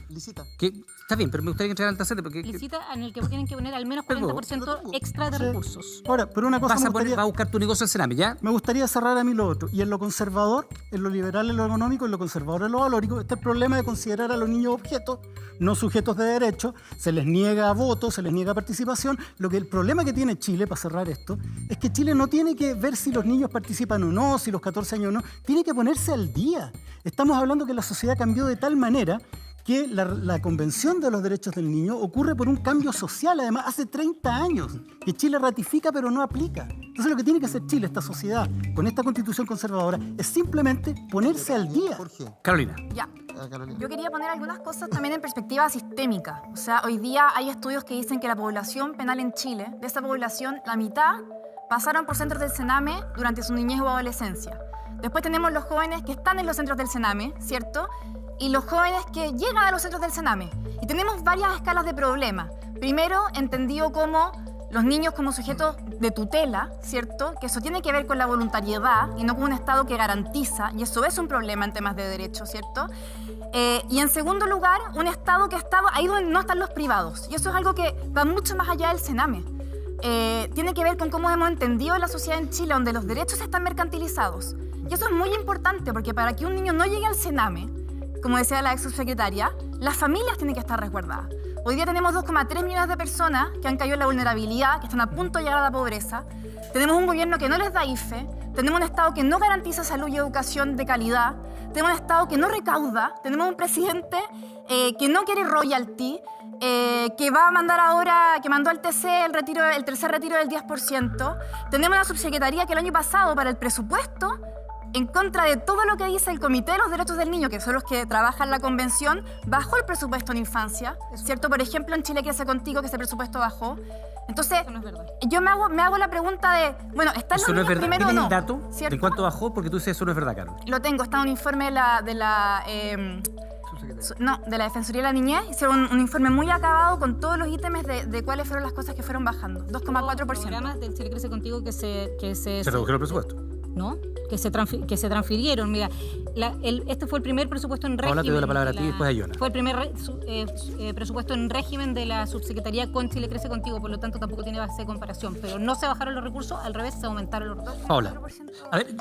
que... Está bien, pero me gustaría entregar antecedentes porque... Licita en el que tienen que poner al menos 40% extra de recursos. Ahora, pero una cosa vas a buscar tu negocio al Sename, ¿ya? Me gustaría cerrar a mí lo otro. Y en lo conservador, en lo liberal, en lo económico, en lo conservador, en lo valórico, está el problema de considerar a los niños objetos, no sujetos de derecho. Se les niega voto, se les niega participación. El problema que tiene Chile, para cerrar esto, es que Chile no tiene que ver si los niños participan o no, si los 14 años o no. Tiene que ponerse al día. Estamos hablando que la sociedad cambió de tal manera que la Convención de los Derechos del Niño ocurre por un cambio social, además, hace 30 años, que Chile ratifica pero no aplica. Entonces lo que tiene que hacer Chile, esta sociedad, con esta Constitución conservadora, es simplemente ponerse al día. Carolina. Ya. Yo quería poner algunas cosas también en perspectiva sistémica. O sea, hoy día hay estudios que dicen que la población penal en Chile, de esa población, la mitad pasaron por centros del Sename durante su niñez o adolescencia. Después tenemos los jóvenes que están en los centros del Sename, ¿cierto? Y los jóvenes que llegan a los centros del Sename. Y tenemos varias escalas de problema. Primero, entendido como los niños como sujetos de tutela, ¿cierto? Que eso tiene que ver con la voluntariedad y no con un Estado que garantiza, y eso es un problema en temas de derechos, ¿cierto? Y en segundo lugar, un Estado que está ahí donde no están los privados. Y eso es algo que va mucho más allá del Sename. Tiene que ver con cómo hemos entendido la sociedad en Chile, donde los derechos están mercantilizados. Y eso es muy importante, porque para que un niño no llegue al Sename, como decía la ex subsecretaria, las familias tienen que estar resguardadas. Hoy día tenemos 2,3 millones de personas que han caído en la vulnerabilidad, que están a punto de llegar a la pobreza. Tenemos un gobierno que no les da IFE, tenemos un Estado que no garantiza salud y educación de calidad, tenemos un Estado que no recauda, tenemos un presidente que no quiere royalty, que va a mandar ahora, que mandó al TC el tercer retiro del 10%. Tenemos una subsecretaría que el año pasado para el presupuesto, en contra de todo lo que dice el Comité de los Derechos del Niño, que son los que trabajan la convención, bajó el presupuesto en infancia, ¿cierto? Por ejemplo, en Chile Crece Contigo, que ese presupuesto bajó. Entonces, eso no es verdad. Yo me hago la pregunta de, bueno, ¿están los niños primero o no? ¿Tienes el dato de cuánto bajó? Porque tú dices eso no es verdad, Carol. Lo tengo, está en un informe de la Defensoría de la Niñez. Hicieron un informe muy acabado con todos los ítems de cuáles fueron las cosas que fueron bajando. 2,4%. Programas del Chile Crece Contigo que se redujeron el presupuesto. ¿No? Que se transfirieron. Mira, este fue el primer presupuesto en régimen. Paola, te doy la palabra a ti y después a Yona. Fue el primer presupuesto en régimen de la subsecretaría con Chile Crece Contigo, por lo tanto tampoco tiene base de comparación. Pero no se bajaron los recursos, al revés, se aumentaron los recursos. Paola, a ver,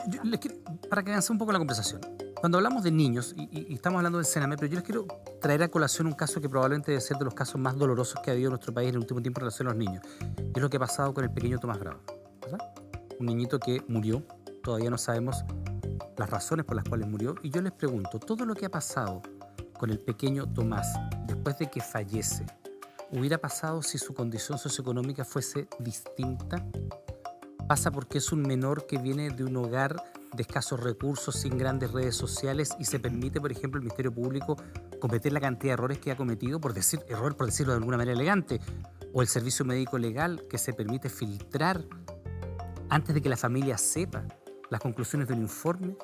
para que avance un poco la conversación. Cuando hablamos de niños, y estamos hablando del Sename, pero yo les quiero traer a colación un caso que probablemente debe ser de los casos más dolorosos que ha habido en nuestro país en el último tiempo en relación a los niños. Y es lo que ha pasado con el pequeño Tomás Bravo, ¿verdad? Un niñito que murió, todavía no sabemos las razones por las cuales murió. Y yo les pregunto, todo lo que ha pasado con el pequeño Tomás después de que fallece, ¿hubiera pasado si su condición socioeconómica fuese distinta? ¿Pasa porque es un menor que viene de un hogar de escasos recursos, sin grandes redes sociales, y se permite, por ejemplo, el Ministerio Público cometer la cantidad de errores que ha cometido, por decirlo de alguna manera elegante, o el servicio médico legal que se permite filtrar antes de que la familia sepa las conclusiones del informe?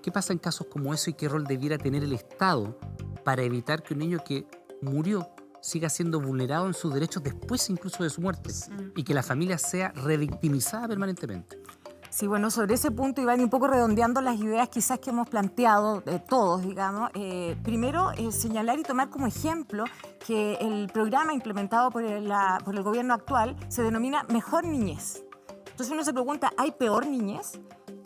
¿Qué pasa en casos como eso y qué rol debiera tener el Estado para evitar que un niño que murió siga siendo vulnerado en sus derechos después incluso de su muerte y que la familia sea revictimizada permanentemente? Sí, bueno, sobre ese punto, Iván, y un poco redondeando las ideas quizás que hemos planteado todos, digamos, primero señalar y tomar como ejemplo que el programa implementado por el gobierno actual se denomina Mejor Niñez. Entonces uno se pregunta, ¿hay peor niñez?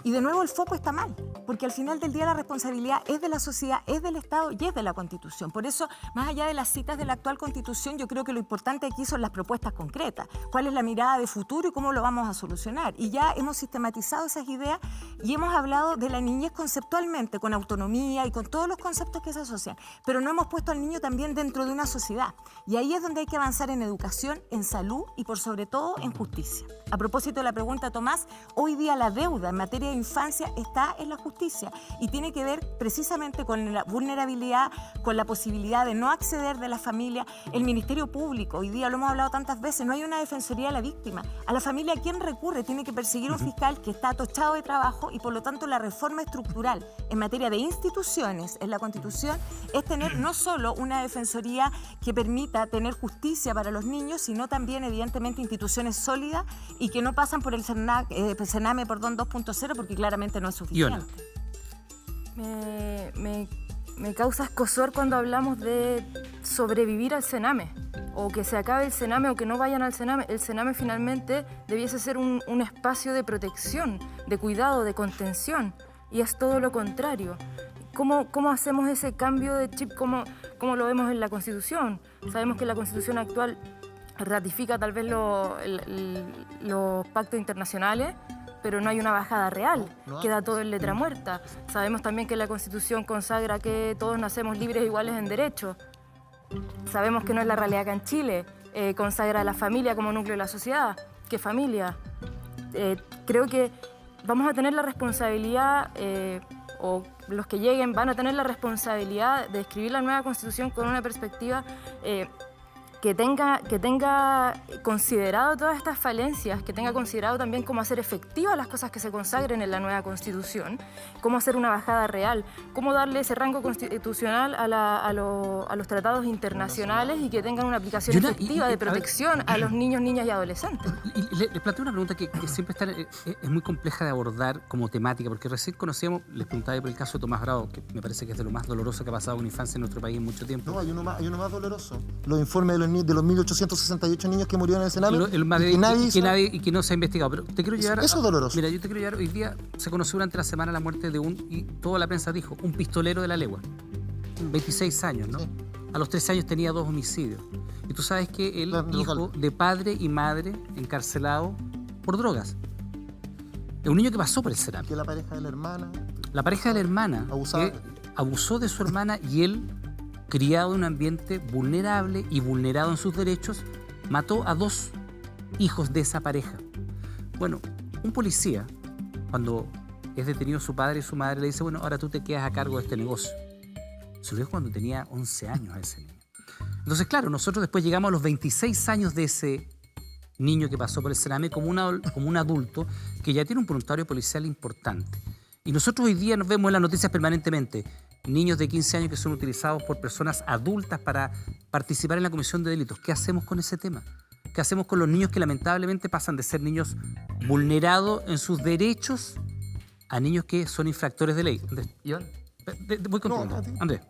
Y de nuevo el foco está mal, porque al final del día la responsabilidad es de la sociedad, es del Estado y es de la Constitución. Por eso, más allá de las citas de la actual Constitución, yo creo que lo importante aquí son las propuestas concretas. ¿Cuál es la mirada de futuro y cómo lo vamos a solucionar? Y ya hemos sistematizado esas ideas y hemos hablado de la niñez conceptualmente, con autonomía y con todos los conceptos que se asocian. Pero no hemos puesto al niño también dentro de una sociedad. Y ahí es donde hay que avanzar en educación, en salud y por sobre todo en justicia. A propósito de la pregunta, Tomás, hoy día la deuda en materia de infancia está en la justicia y tiene que ver precisamente con la vulnerabilidad, con la posibilidad de no acceder de la familia. El Ministerio Público, hoy día lo hemos hablado tantas veces, no hay una defensoría a la víctima. A la familia, ¿quién recurre? Tiene que perseguir un fiscal que está atochado de trabajo y por lo tanto la reforma estructural en materia de instituciones en la Constitución es tener no solo una defensoría que permita tener justicia para los niños, sino también evidentemente instituciones sólidas y que no pasan por el Sename 2.0 porque claramente no es suficiente. Me causa escozor cuando hablamos de sobrevivir al Sename, o que se acabe el Sename o que no vayan al Sename. El Sename finalmente debiese ser un espacio de protección, de cuidado, de contención, y es todo lo contrario. ¿Cómo hacemos ese cambio de chip? ¿Cómo lo vemos en la Constitución? Sabemos que la Constitución actual ratifica tal vez los pactos internacionales, pero no hay una bajada real, queda todo en letra muerta. Sabemos también que la Constitución consagra que todos nacemos libres e iguales en derechos. Sabemos que no es la realidad acá en Chile, consagra a la familia como núcleo de la sociedad. ¿Qué familia? Creo que vamos a tener la responsabilidad, o los que lleguen van a tener la responsabilidad de escribir la nueva Constitución con una perspectiva que tenga considerado todas estas falencias, que tenga considerado también cómo hacer efectivas las cosas que se consagren en la nueva Constitución, cómo hacer una bajada real, cómo darle ese rango constitucional a los tratados internacionales y que tengan una aplicación efectiva de protección a los niños, niñas y adolescentes. Y les planteo una pregunta que siempre es muy compleja de abordar como temática, porque recién conocíamos, les preguntaba por el caso de Tomás Bravo, que me parece que es de lo más doloroso que ha pasado con la infancia en nuestro país en mucho tiempo. No, hay uno más doloroso. Los informes de los 1.868 niños que murieron en el Sename y que no se ha investigado. Pero te quiero llevar eso es doloroso. Mira, yo te quiero llevar, hoy día se conoció durante la semana la muerte de y toda la prensa dijo, un pistolero de la legua. 26 años, ¿no? Sí. A los 13 años tenía 2 homicidios. Y tú sabes que el hijo de padre y madre encarcelado por drogas. Es un niño que pasó por el Sename. Que la pareja de la hermana. La pareja de la hermana abusó de su hermana y él, criado en un ambiente vulnerable y vulnerado en sus derechos, mató a 2 hijos de esa pareja. Bueno, un policía, cuando es detenido su padre y su madre, le dice, bueno, ahora tú te quedas a cargo de este negocio. Se lo dijo cuando tenía 11 años a ese niño. Entonces, claro, nosotros después llegamos a los 26 años de ese niño que pasó por el Sename como un adulto que ya tiene un voluntario policial importante. Y nosotros hoy día nos vemos en las noticias permanentemente. Niños de 15 años que son utilizados por personas adultas para participar en la comisión de delitos. ¿Qué hacemos con ese tema? ¿Qué hacemos con los niños que lamentablemente pasan de ser niños vulnerados en sus derechos a niños que son infractores de ley? Voy contigo, Andrés.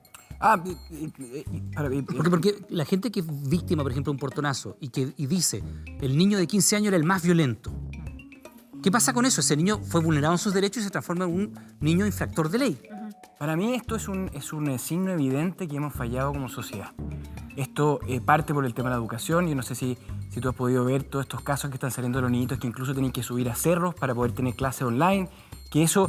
Porque la gente que es víctima, por ejemplo, de un portonazo y dice, el niño de 15 años era el más violento. ¿Qué pasa con eso? Ese niño fue vulnerado en sus derechos y se transforma en un niño infractor de ley. Para mí esto es un signo evidente que hemos fallado como sociedad. Esto parte por el tema de la educación. Yo no sé si tú has podido ver todos estos casos que están saliendo de los niñitos que incluso tienen que subir a cerros para poder tener clases online. Que eso,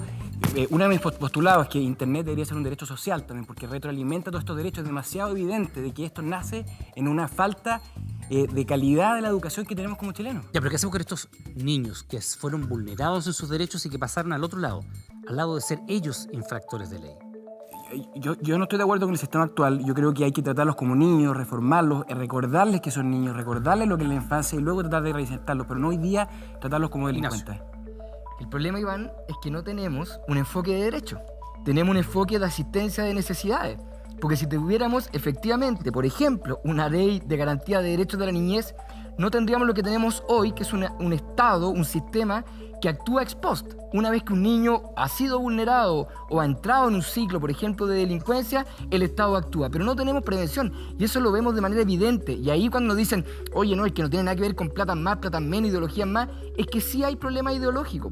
uno de mis postulados es que Internet debería ser un derecho social también, porque retroalimenta todos estos derechos. Es demasiado evidente de que esto nace en una falta de calidad de la educación que tenemos como chilenos. Ya, pero ¿qué hacemos con estos niños que fueron vulnerados en sus derechos y que pasaron al otro lado? Al lado de ser ellos infractores de ley. Yo no estoy de acuerdo con el sistema actual. Yo creo que hay que tratarlos como niños, reformarlos, recordarles que son niños, recordarles lo que es la infancia y luego tratar de reinsertarlos, pero no hoy día tratarlos como delincuentes. El problema, Iván, es que no tenemos un enfoque de derecho. Tenemos un enfoque de asistencia de necesidades. Porque si tuviéramos efectivamente, por ejemplo, una ley de garantía de derechos de la niñez, no tendríamos lo que tenemos hoy, que es un Estado, un sistema que actúa ex post. Una vez que un niño ha sido vulnerado o ha entrado en un ciclo, por ejemplo, de delincuencia, el Estado actúa. Pero no tenemos prevención y eso lo vemos de manera evidente. Y ahí cuando nos dicen, oye, no, es que no tiene nada que ver con plata más, plata menos, ideologías más, es que sí hay problemas ideológicos.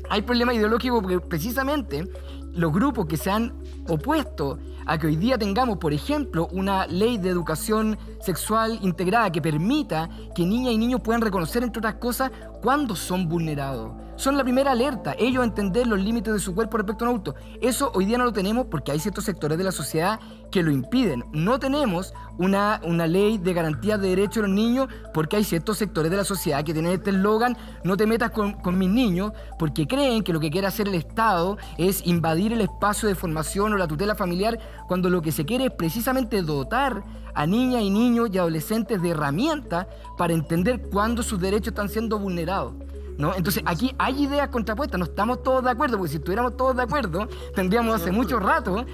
Hay problemas ideológicos porque precisamente los grupos que se han opuesto a que hoy día tengamos, por ejemplo, una ley de educación sexual integrada que permita que niñas y niños puedan reconocer, entre otras cosas, cuándo son vulnerados. Son la primera alerta, ellos entender los límites de su cuerpo respecto a un adulto. Eso hoy día no lo tenemos porque hay ciertos sectores de la sociedad que lo impiden. No tenemos una ley de garantía de derechos de los niños porque hay ciertos sectores de la sociedad que tienen este eslogan, no te metas con mis niños, porque creen que lo que quiere hacer el Estado es invadir el espacio de formación o la tutela familiar, cuando lo que se quiere es precisamente dotar a niñas y niños y adolescentes de herramientas para entender cuándo sus derechos están siendo vulnerados, ¿no? Entonces aquí hay ideas contrapuestas, no estamos todos de acuerdo, porque si estuviéramos todos de acuerdo, tendríamos hace mucho rato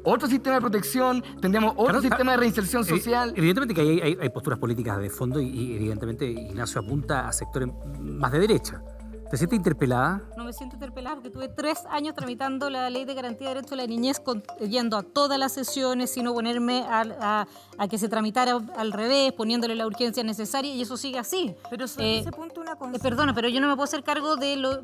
otro sistema de protección, tendríamos otro sistema de reinserción social. Evidentemente que hay posturas políticas de fondo y evidentemente Ignacio apunta a sectores más de derecha. ¿Te sientes interpelada? No me siento interpelada porque tuve 3 años tramitando la Ley de Garantía de Derechos de la Niñez, yendo a todas las sesiones, sin oponerme a que se tramitara al revés, poniéndole la urgencia necesaria, y eso sigue así. Pero sobre ese punto una cosa. Perdona, pero yo no me puedo hacer cargo de lo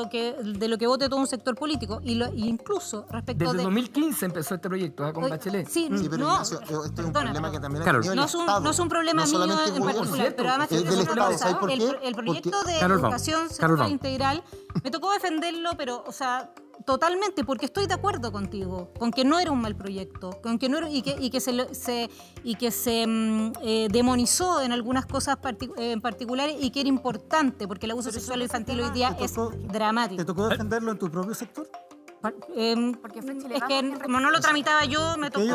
que vote todo un sector político. Incluso respecto Desde 2015 empezó este proyecto, con Bachelet. Sí, pero no, Ignacio, esto es un problema que también Carol, ha tenido no es un problema mío en particular, pero además es del Estado. ¿Sabes por qué? El proyecto de Carol, educación sexual integral, me tocó defenderlo, pero, o sea, totalmente, porque estoy de acuerdo contigo, con que no era un mal proyecto, con que no era, y que se demonizó en algunas cosas en particulares y que era importante, porque el abuso sexual infantil hoy día es dramático. ¿Te tocó defenderlo en tu propio sector? Es que como no lo tramitaba yo, me tocó.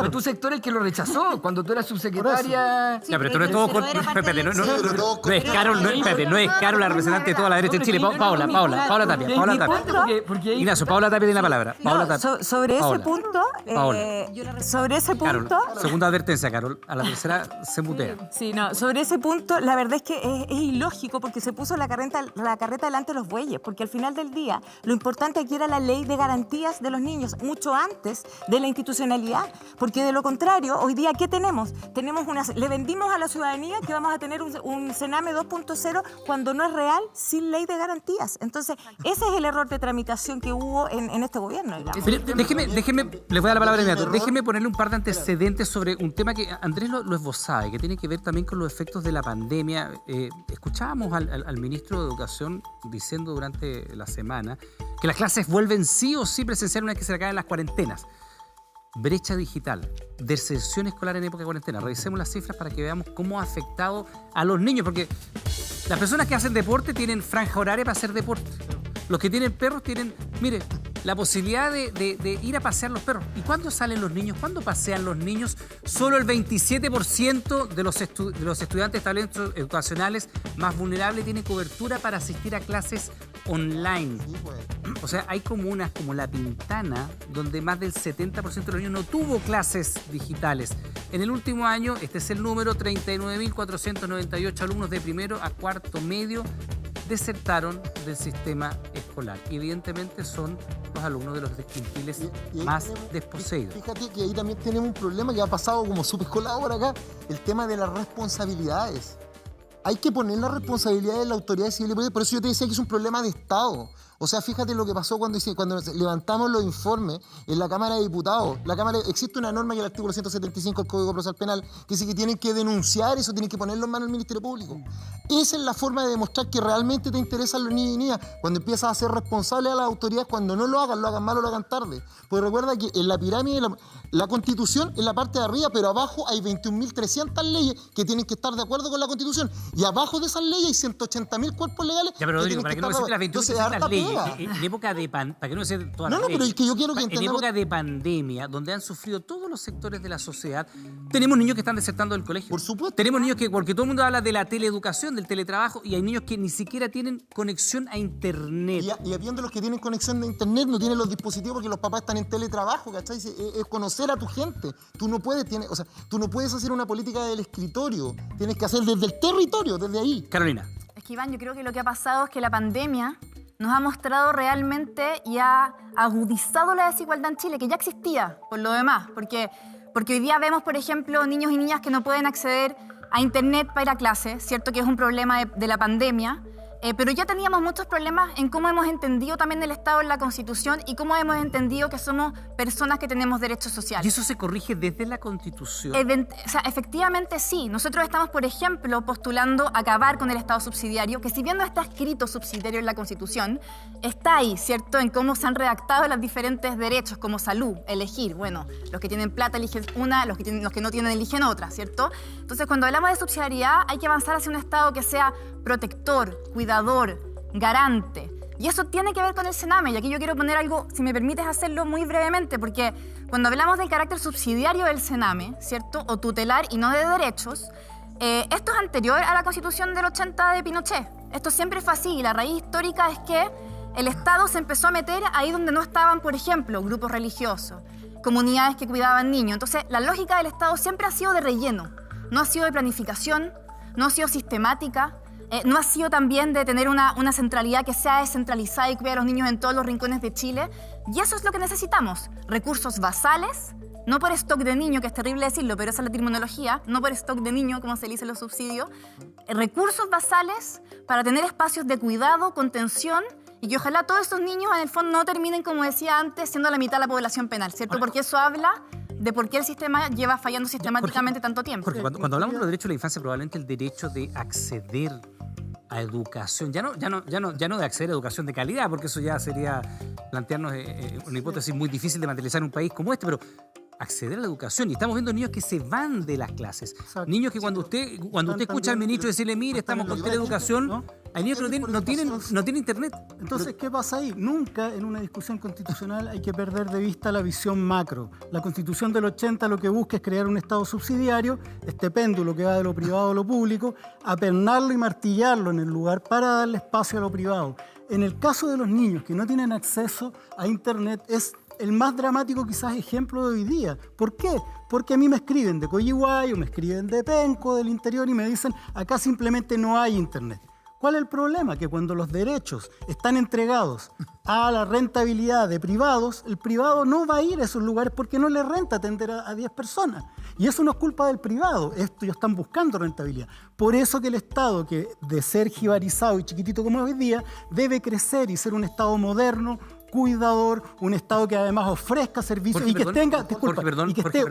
Pero tu sector es el que lo rechazó cuando tú eras subsecretaria. Sí, ya, pero tú no es todo. Espérate, no es Carol la representante de toda la derecha en Chile. Paula Tapia. Ignacio, Paula Tapia tiene la palabra. Sobre ese punto. Carol, segunda advertencia, Carol. A la tercera se mutea. Sí, no, sobre ese punto, la verdad es que es ilógico porque se puso la carreta delante de los bueyes, porque al final del día, lo importante aquí era la ley de garantías de los niños, mucho antes de la institucionalidad, porque de lo contrario, hoy día, ¿qué tenemos? Le vendimos a la ciudadanía que vamos a tener un Sename 2.0 cuando no es real, sin ley de garantías. Entonces, ese es el error de tramitación que hubo en este gobierno. Déjeme, les voy a dar la palabra inmediato. Déjeme ponerle un par de antecedentes sobre un tema que Andrés lo esbozaba y que tiene que ver también con los efectos de la pandemia. Escuchábamos al ministro de Educación diciendo durante la semana que las clases vuelven sí o sí presencial una vez que se acaben las cuarentenas. Brecha digital, deserción escolar en época de cuarentena. Revisemos las cifras para que veamos cómo ha afectado a los niños, porque las personas que hacen deporte tienen franja horaria para hacer deporte. Los que tienen perros tienen, mire, la posibilidad de ir a pasear los perros. ¿Y cuándo salen los niños? ¿Cuándo pasean los niños? Solo el 27% de los estudiantes de establecimientos educacionales más vulnerables tienen cobertura para asistir a clases online. O sea, hay comunas como La Pintana, donde más del 70% de los niños no tuvo clases digitales. En el último año, este es el número, 39.498 alumnos de primero a cuarto medio desertaron del sistema escolar. escolar. Y evidentemente son los alumnos de los quintiles más desposeídos. Fíjate que ahí también tenemos un problema que ha pasado como subescolado por acá, el tema de las responsabilidades. Hay que poner la responsabilidad de la autoridad civil y política. Por eso yo te decía que es un problema de Estado. O sea, fíjate lo que pasó cuando levantamos los informes en la Cámara de Diputados. Existe una norma que es el artículo 175 del Código Procesal Penal que dice que tienen que denunciar eso, tienen que ponerlo en manos del Ministerio Público. Esa es la forma de demostrar que realmente te interesan los niños y niñas. Cuando empiezas a ser responsable a las autoridades, cuando no lo hagan mal o lo hagan tarde. Porque recuerda que en la pirámide, la Constitución en la parte de arriba, pero abajo hay 21.300 leyes que tienen que estar de acuerdo con la Constitución. Y abajo de esas leyes hay 180.000 cuerpos legales. Ya, pero Rodrigo, para que no me las 21.300 leyes. En época de para que no se todas las pero es que yo quiero que en época de pandemia, donde han sufrido todos los sectores de la sociedad, tenemos niños que están desertando del colegio. Por supuesto. Tenemos niños porque todo el mundo habla de la teleeducación, del teletrabajo, y hay niños que ni siquiera tienen conexión a internet. Y habiendo los que tienen conexión a internet, no tienen los dispositivos porque los papás están en teletrabajo, ¿cachai? Es conocer a tu gente. Tú no puedes hacer una política del escritorio. Tienes que hacer desde el territorio, desde ahí. Carolina. Es que, Iván, yo creo que lo que ha pasado es que la pandemia nos ha mostrado realmente y ha agudizado la desigualdad en Chile, que ya existía por lo demás, porque hoy día vemos, por ejemplo, niños y niñas que no pueden acceder a internet para ir a clase, cierto que es un problema de la pandemia, pero ya teníamos muchos problemas en cómo hemos entendido también el Estado en la Constitución y cómo hemos entendido que somos personas que tenemos derechos sociales. ¿Y eso se corrige desde la Constitución? Efectivamente sí. Nosotros estamos, por ejemplo, postulando acabar con el Estado subsidiario, que si bien no está escrito subsidiario en la Constitución, está ahí, ¿cierto?, en cómo se han redactado los diferentes derechos, como salud, elegir. Bueno, los que tienen plata eligen una, los que no tienen eligen otra, ¿cierto? Entonces, cuando hablamos de subsidiariedad, hay que avanzar hacia un Estado que sea protector, cuidador, garante. Y eso tiene que ver con el Sename. Y aquí yo quiero poner algo, si me permites hacerlo muy brevemente, porque cuando hablamos del carácter subsidiario del Sename, ¿cierto?, o tutelar y no de derechos, esto es anterior a la Constitución del 80 de Pinochet. Esto siempre fue así. Y la raíz histórica es que el Estado se empezó a meter ahí donde no estaban, por ejemplo, grupos religiosos, comunidades que cuidaban niños. Entonces, la lógica del Estado siempre ha sido de relleno. No ha sido de planificación, no ha sido sistemática. No ha sido también de tener una centralidad que sea descentralizada y cuide a los niños en todos los rincones de Chile. Y eso es lo que necesitamos. Recursos basales, no por stock de niño, que es terrible decirlo, pero esa es la terminología, no por stock de niño, como se le dice en los subsidios. Recursos basales para tener espacios de cuidado, contención, y que ojalá todos estos niños en el fondo no terminen, como decía antes, siendo la mitad de la población penal, ¿cierto? Porque eso habla de por qué el sistema lleva fallando sistemáticamente tanto tiempo. Porque cuando hablamos de los derechos de la infancia, probablemente el derecho de acceder a educación, ya no de acceder a educación de calidad, porque eso ya sería plantearnos una hipótesis muy difícil de materializar en un país como este, pero acceder a la educación. Y estamos viendo niños que se van de las clases. Exacto. Niños que cuando usted escucha al ministro decirle, mire, estamos con teleeducación, ¿no? Hay niños que no tienen internet. Entonces, ¿qué pasa ahí? Nunca en una discusión constitucional hay que perder de vista la visión macro. La Constitución del 80 lo que busca es crear un Estado subsidiario, este péndulo que va de lo privado a lo público, apernarlo y martillarlo en el lugar para darle espacio a lo privado. En el caso de los niños que no tienen acceso a internet, es el más dramático quizás ejemplo de hoy día. ¿Por qué? Porque a mí me escriben de Coyihuay o me escriben de Penco, del interior, y me dicen, acá simplemente no hay internet. ¿Cuál es el problema? Que cuando los derechos están entregados a la rentabilidad de privados, el privado no va a ir a esos lugares porque no le renta atender a 10 personas. Y eso no es culpa del privado, ellos están buscando rentabilidad. Por eso que el Estado, que de ser jibarizado y chiquitito como hoy día, debe crecer y ser un Estado moderno, cuidador, un Estado que además ofrezca servicios y que esté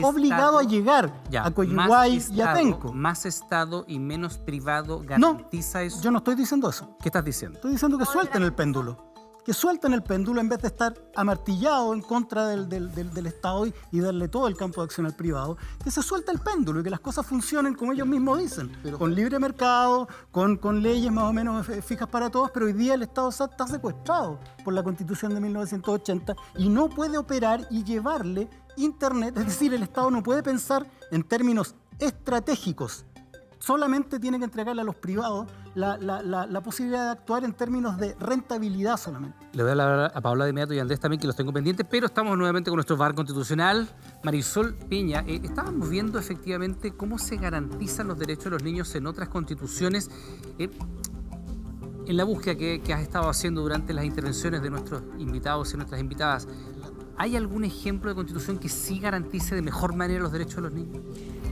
obligado a llegar a Coyihuay y a Penco. Más Estado y menos privado garantiza eso. Yo no estoy diciendo eso. ¿Qué estás diciendo? Estoy diciendo que suelten el péndulo. Que suelten el péndulo en vez de estar amartillado en contra del Estado y darle todo el campo de acción al privado. Que se suelte el péndulo y que las cosas funcionen como ellos mismos dicen. Con libre mercado, con leyes más o menos fijas para todos, pero hoy día el Estado está secuestrado por la Constitución de 1980 y no puede operar y llevarle internet. Es decir, el Estado no puede pensar en términos estratégicos. Solamente tiene que entregarle a los privados la posibilidad de actuar en términos de rentabilidad solamente. Le voy a hablar a Paola de inmediato y a Andrés también, que los tengo pendientes, pero estamos nuevamente con nuestro bar constitucional. Marisol Piña, estábamos viendo efectivamente cómo se garantizan los derechos de los niños en otras constituciones. En la búsqueda que has estado haciendo durante las intervenciones de nuestros invitados y nuestras invitadas, ¿hay algún ejemplo de constitución que sí garantice de mejor manera los derechos de los niños?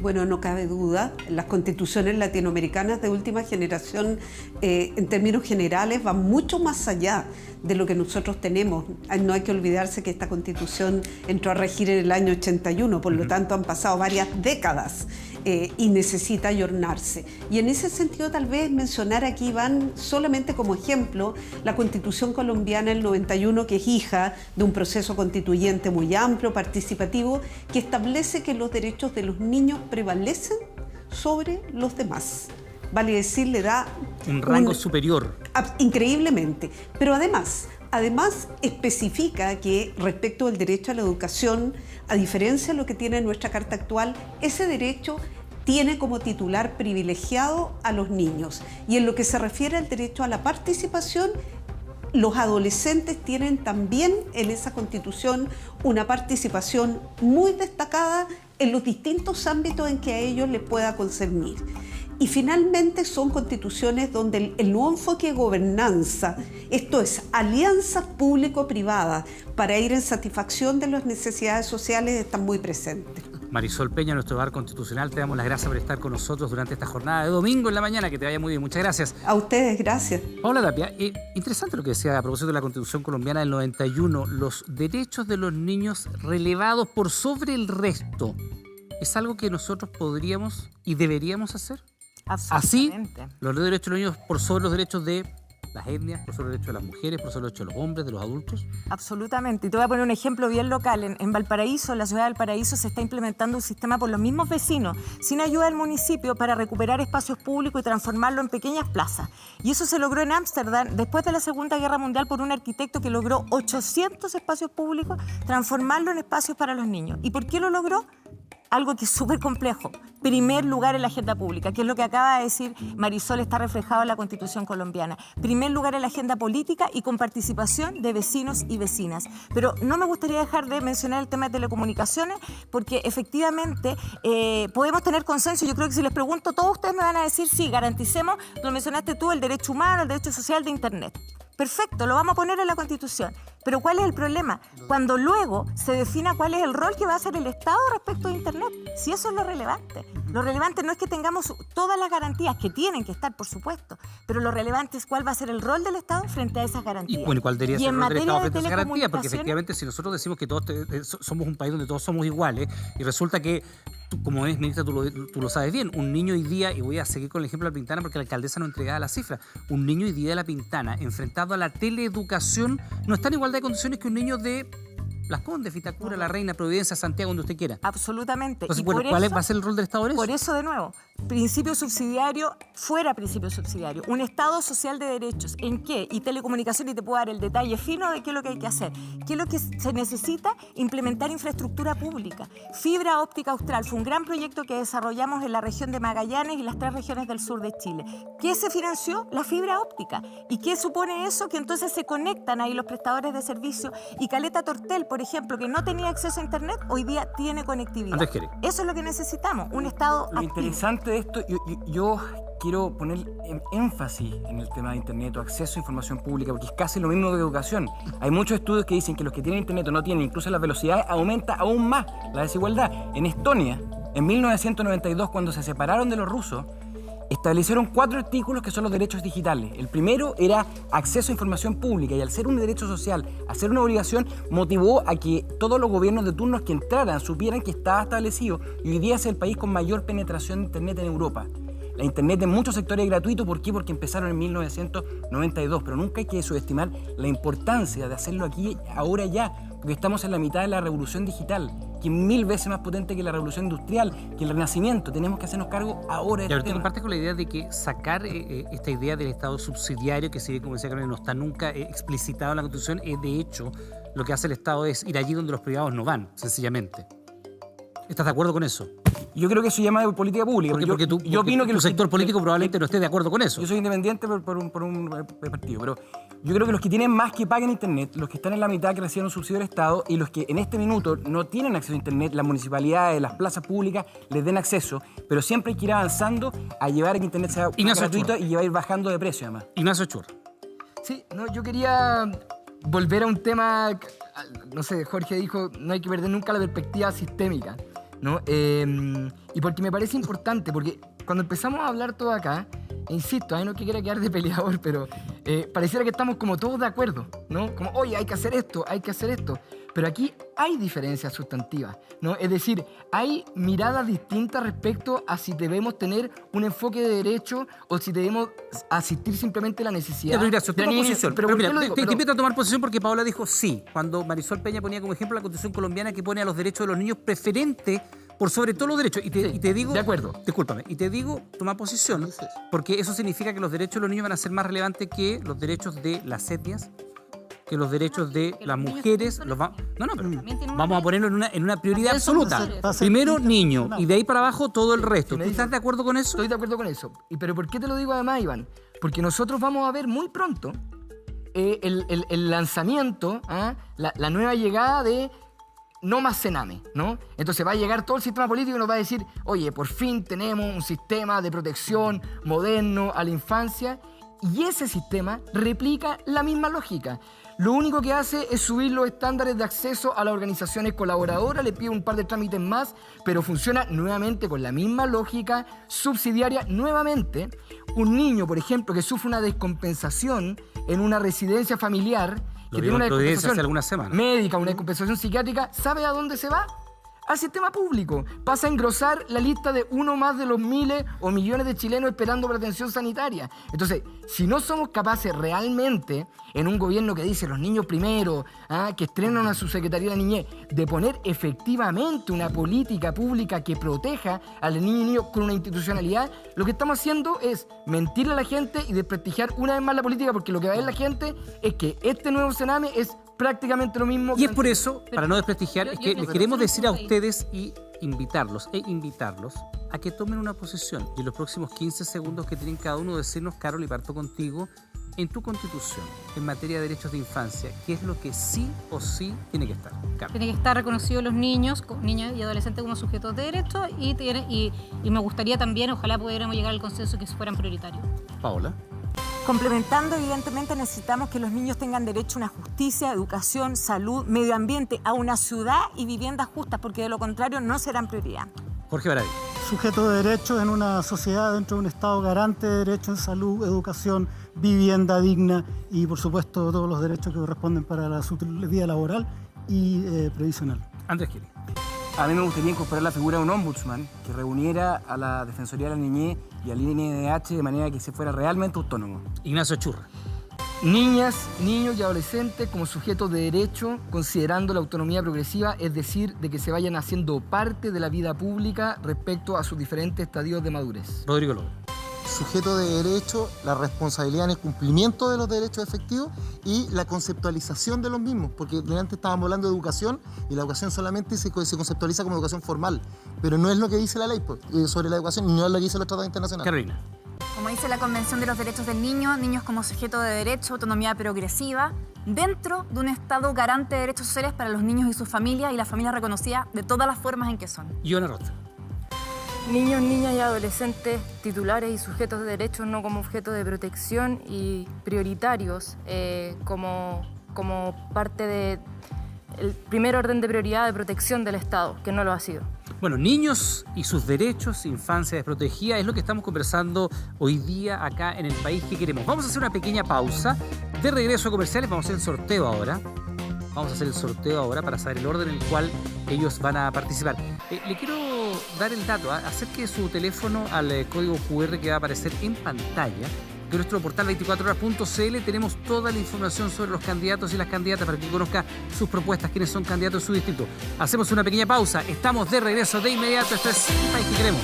Bueno, no cabe duda, las constituciones latinoamericanas de última generación, en términos generales, van mucho más allá de lo que nosotros tenemos. No hay que olvidarse que esta constitución entró a regir en el año 81, por lo tanto han pasado varias décadas y necesita ayornarse. Y en ese sentido, tal vez mencionar aquí, Iván, solamente como ejemplo, la Constitución colombiana del 91, que es hija de un proceso constituyente muy amplio, participativo, que establece que los derechos de los niños prevalecen sobre los demás. Vale decir, le da un rango superior. Increíblemente. Pero además especifica que respecto al derecho a la educación, a diferencia de lo que tiene nuestra Carta actual, ese derecho tiene como titular privilegiado a los niños. Y en lo que se refiere al derecho a la participación, los adolescentes tienen también en esa Constitución una participación muy destacada en los distintos ámbitos en que a ellos les pueda concernir. Y finalmente son constituciones donde el nuevo enfoque de gobernanza, esto es, alianzas público-privadas para ir en satisfacción de las necesidades sociales, están muy presentes. Marisol Peña, nuestro bar constitucional, te damos las gracias por estar con nosotros durante esta jornada de domingo en la mañana. Que te vaya muy bien. Muchas gracias. A ustedes, gracias. Paola Tapia, interesante lo que decía a propósito de la Constitución colombiana del 91, los derechos de los niños relevados por sobre el resto. ¿Es algo que nosotros podríamos y deberíamos hacer? Así, los derechos de los niños por sobre los derechos de las etnias, por sobre los derechos de las mujeres, por sobre los derechos de los hombres, de los adultos. Absolutamente. Y te voy a poner un ejemplo bien local. En Valparaíso, en la ciudad de Valparaíso, se está implementando un sistema por los mismos vecinos, sin ayuda del municipio, para recuperar espacios públicos y transformarlo en pequeñas plazas. Y eso se logró en Ámsterdam después de la Segunda Guerra Mundial por un arquitecto que logró 800 espacios públicos, transformarlo en espacios para los niños. ¿Y por qué lo logró? Algo que es súper complejo. Primer lugar en la agenda pública, que es lo que acaba de decir Marisol, está reflejado en la Constitución colombiana. Primer lugar en la agenda política y con participación de vecinos y vecinas. Pero no me gustaría dejar de mencionar el tema de telecomunicaciones, porque efectivamente podemos tener consenso. Yo creo que si les pregunto, todos ustedes me van a decir, sí, garanticemos, lo mencionaste tú, el derecho humano, el derecho social de Internet. Perfecto, lo vamos a poner en la Constitución. Pero ¿cuál es el problema? Cuando luego se defina cuál es el rol que va a hacer el Estado respecto a Internet. Si eso es lo relevante. Lo relevante no es que tengamos todas las garantías, que tienen que estar, por supuesto, pero lo relevante es cuál va a ser el rol del Estado frente a esas garantías. Y bueno, ¿cuál debería ser el rol del Estado frente a esas garantías? Porque efectivamente, si nosotros decimos que todos somos un país donde todos somos iguales, y resulta que, como es, ministra, tú lo sabes bien, un niño hoy día, y voy a seguir con el ejemplo de La Pintana porque la alcaldesa no entregaba la cifra, un niño hoy día de La Pintana, enfrentado a la teleeducación, no está en igualdad de condiciones que un niño de Las Condes, Vitacura, La Reina, Providencia, Santiago, donde usted quiera. Absolutamente. Entonces, bueno, ¿cuál va a ser el rol del Estado en eso? Por eso, de nuevo, principio subsidiario, fuera principio subsidiario. Un Estado social de derechos. ¿En qué? Y telecomunicación, y te puedo dar el detalle fino de qué es lo que hay que hacer. ¿Qué es lo que se necesita? Implementar infraestructura pública. Fibra óptica austral fue un gran proyecto que desarrollamos en la región de Magallanes y las 3 regiones del sur de Chile. ¿Qué se financió? La fibra óptica. ¿Y qué supone eso? Que entonces se conectan ahí los prestadores de servicio, y Caleta Tortel, por ejemplo, que no tenía acceso a Internet, hoy día tiene conectividad. Eso es lo que necesitamos, un Estado activo. Lo interesante de esto, yo quiero poner énfasis en el tema de Internet o acceso a información pública, porque es casi lo mismo que educación. Hay muchos estudios que dicen que los que tienen Internet o no tienen, incluso las velocidades, aumenta aún más la desigualdad. En Estonia, en 1992, cuando se separaron de los rusos, establecieron 4 artículos que son los derechos digitales. El primero era acceso a información pública, y al ser un derecho social, al ser una obligación, motivó a que todos los gobiernos de turnos que entraran supieran que estaba establecido, y hoy día es el país con mayor penetración de Internet en Europa. La Internet en muchos sectores es gratuito. ¿Por qué? Porque empezaron en 1992, pero nunca hay que subestimar la importancia de hacerlo aquí, ahora ya, porque estamos en la mitad de la revolución digital, que es 1000 veces más potente que la revolución industrial, que el renacimiento. Tenemos que hacernos cargo ahora de este tema. Compartes con la idea de que sacar esta idea del Estado subsidiario, que si bien, como decía Carmen, no está nunca explicitado en la Constitución, de hecho, lo que hace el Estado es ir allí donde los privados no van, sencillamente. ¿Estás de acuerdo con eso? Yo creo que eso llama de política pública. Porque yo opino que tu sector político probablemente no esté de acuerdo con eso. Yo soy independiente por un partido, pero yo creo que los que tienen más que paguen Internet, los que están en la mitad que reciben un subsidio del Estado, y los que en este minuto no tienen acceso a Internet, las municipalidades, las plazas públicas les den acceso, pero siempre hay que ir avanzando a llevar a que Internet sea gratuito y ir bajando de precio además. Ignacio Chur. Sí, no, yo quería volver a un tema, no sé, Jorge dijo, no hay que perder nunca la perspectiva sistémica, ¿no? Y porque me parece importante, porque cuando empezamos a hablar todo acá, insisto, a mí no que quiera quedar de peleador, pero pareciera que estamos como todos de acuerdo, ¿no? Como, oye, hay que hacer esto, hay que hacer esto. Pero aquí hay diferencias sustantivas, ¿no? Es decir, hay miradas distintas respecto a si debemos tener un enfoque de derecho o si debemos asistir simplemente a la necesidad. Pero Ignacio, toma posición. Pero Pero mira, ¿por qué lo digo? te Pero- invito a tomar posición porque Paola dijo sí. Cuando Marisol Peña ponía como ejemplo la Constitución colombiana que pone a los derechos de los niños preferente por sobre todos los derechos. Y te digo... de acuerdo. Discúlpame. Y te digo, toma posición, porque eso significa que los derechos de los niños van a ser más relevantes que los derechos de las etnias, que los derechos de las mujeres. Pero vamos a ponerlo en una prioridad absoluta. Primero, niño, y de ahí para abajo todo el resto. ¿Tú estás de acuerdo con eso? Estoy de acuerdo con eso. ¿Pero por qué te lo digo además, Iván? Porque nosotros vamos a ver muy pronto el lanzamiento, la nueva llegada de No Más Sename, ¿no? Entonces va a llegar todo el sistema político y nos va a decir, oye, por fin tenemos un sistema de protección moderno a la infancia, y ese sistema replica la misma lógica. Lo único que hace es subir los estándares de acceso a las organizaciones colaboradoras, le pide un par de trámites más, pero funciona nuevamente con la misma lógica subsidiaria. Nuevamente, un niño, por ejemplo, que sufre una descompensación en una residencia familiar, que tiene una hace descompensación algunas semanas. médica, una descompensación psiquiátrica, ¿sabe a dónde se va? Al sistema público. Pasa a engrosar la lista de uno más de los miles o millones de chilenos esperando por atención sanitaria. Entonces, si no somos capaces realmente, en un gobierno que dice los niños primero, que estrenan a su Secretaría de la Niñez, de poner efectivamente una política pública que proteja a los niños y niños con una institucionalidad, lo que estamos haciendo es mentirle a la gente y desprestigiar una vez más la política, porque lo que va a ver la gente es que este nuevo Sename es prácticamente lo mismo. Y es por eso, para no desprestigiar, es que les queremos decir a ustedes ustedes y invitarlos a que tomen una posición. Y en los próximos 15 segundos que tienen cada uno decirnos, Carol, y parto contigo, en tu Constitución, en materia de derechos de infancia, ¿qué es lo que sí o sí tiene que estar? Carol. Tiene que estar reconocido los niños y adolescentes como sujetos de derecho y me gustaría también, ojalá pudiéramos llegar al consenso que fueran prioritarios. Paola. Complementando, evidentemente necesitamos que los niños tengan derecho a una justicia, educación, salud, medio ambiente, a una ciudad y viviendas justas, porque de lo contrario no serán prioridad. Jorge Baradí. Sujeto de derechos en una sociedad dentro de un Estado garante de derechos en salud, educación, vivienda digna y, por supuesto, todos los derechos que corresponden para su vida laboral y previsional. Andrés Gil. A mí me gustaría incorporar la figura de un ombudsman que reuniera a la Defensoría de la Niñez y al INDH de manera que se fuera realmente autónomo. Ignacio Churra. Niñas, niños y adolescentes como sujetos de derecho, considerando la autonomía progresiva, es decir, de que se vayan haciendo parte de la vida pública respecto a sus diferentes estadios de madurez. Rodrigo López. Sujeto de derecho, la responsabilidad en el cumplimiento de los derechos efectivos y la conceptualización de los mismos, porque delante estábamos hablando de educación y la educación solamente se conceptualiza como educación formal, pero no es lo que dice la ley sobre la educación y no es lo que dice los tratados internacionales. Carolina. Como dice la Convención de los Derechos del Niño, niños como sujeto de derecho, autonomía progresiva, dentro de un Estado garante de derechos sociales para los niños y sus familias y las familias reconocidas de todas las formas en que son. Iona Rota. Niños, niñas y adolescentes titulares y sujetos de derechos no como objeto de protección y prioritarios como parte del primer orden de prioridad de protección del Estado, que no lo ha sido. Bueno, niños y sus derechos, infancia desprotegida, es lo que estamos conversando hoy día acá en El País que Queremos. Vamos a hacer una pequeña pausa. De regreso a comerciales, vamos a hacer el sorteo ahora. Vamos a hacer el sorteo ahora para saber el orden en el cual ellos van a participar. Le quiero dar el dato, acerque su teléfono al código QR que va a aparecer en pantalla. De nuestro portal 24horas.cl tenemos toda la información sobre los candidatos y las candidatas para que conozca sus propuestas, quiénes son candidatos en su distrito. Hacemos una pequeña pausa, estamos de regreso de inmediato. Esto es El País que Queremos.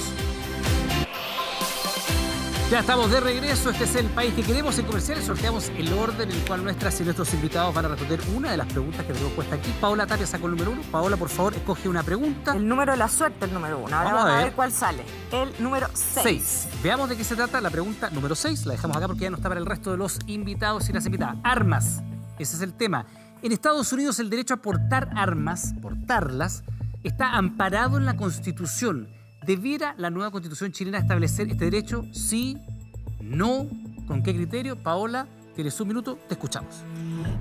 Ya estamos de regreso, este es El País que Queremos. En comerciales sorteamos el orden en el cual nuestras y nuestros invitados van a responder una de las preguntas que tenemos puesta aquí. Paola Tapia sacó el número 1. Paola, por favor, escoge una pregunta. El número de la suerte, el número 1. Ahora vamos a ver cuál sale. El número 6. Veamos de qué se trata la pregunta número 6. La dejamos acá porque ya no está para el resto de los invitados y las invitadas. Armas. Ese es el tema. En Estados Unidos el derecho a portar armas, portarlas, está amparado en la Constitución. ¿Debiera la nueva Constitución chilena establecer este derecho? Sí, no. ¿Con qué criterio? Paola. Tienes un minuto, te escuchamos.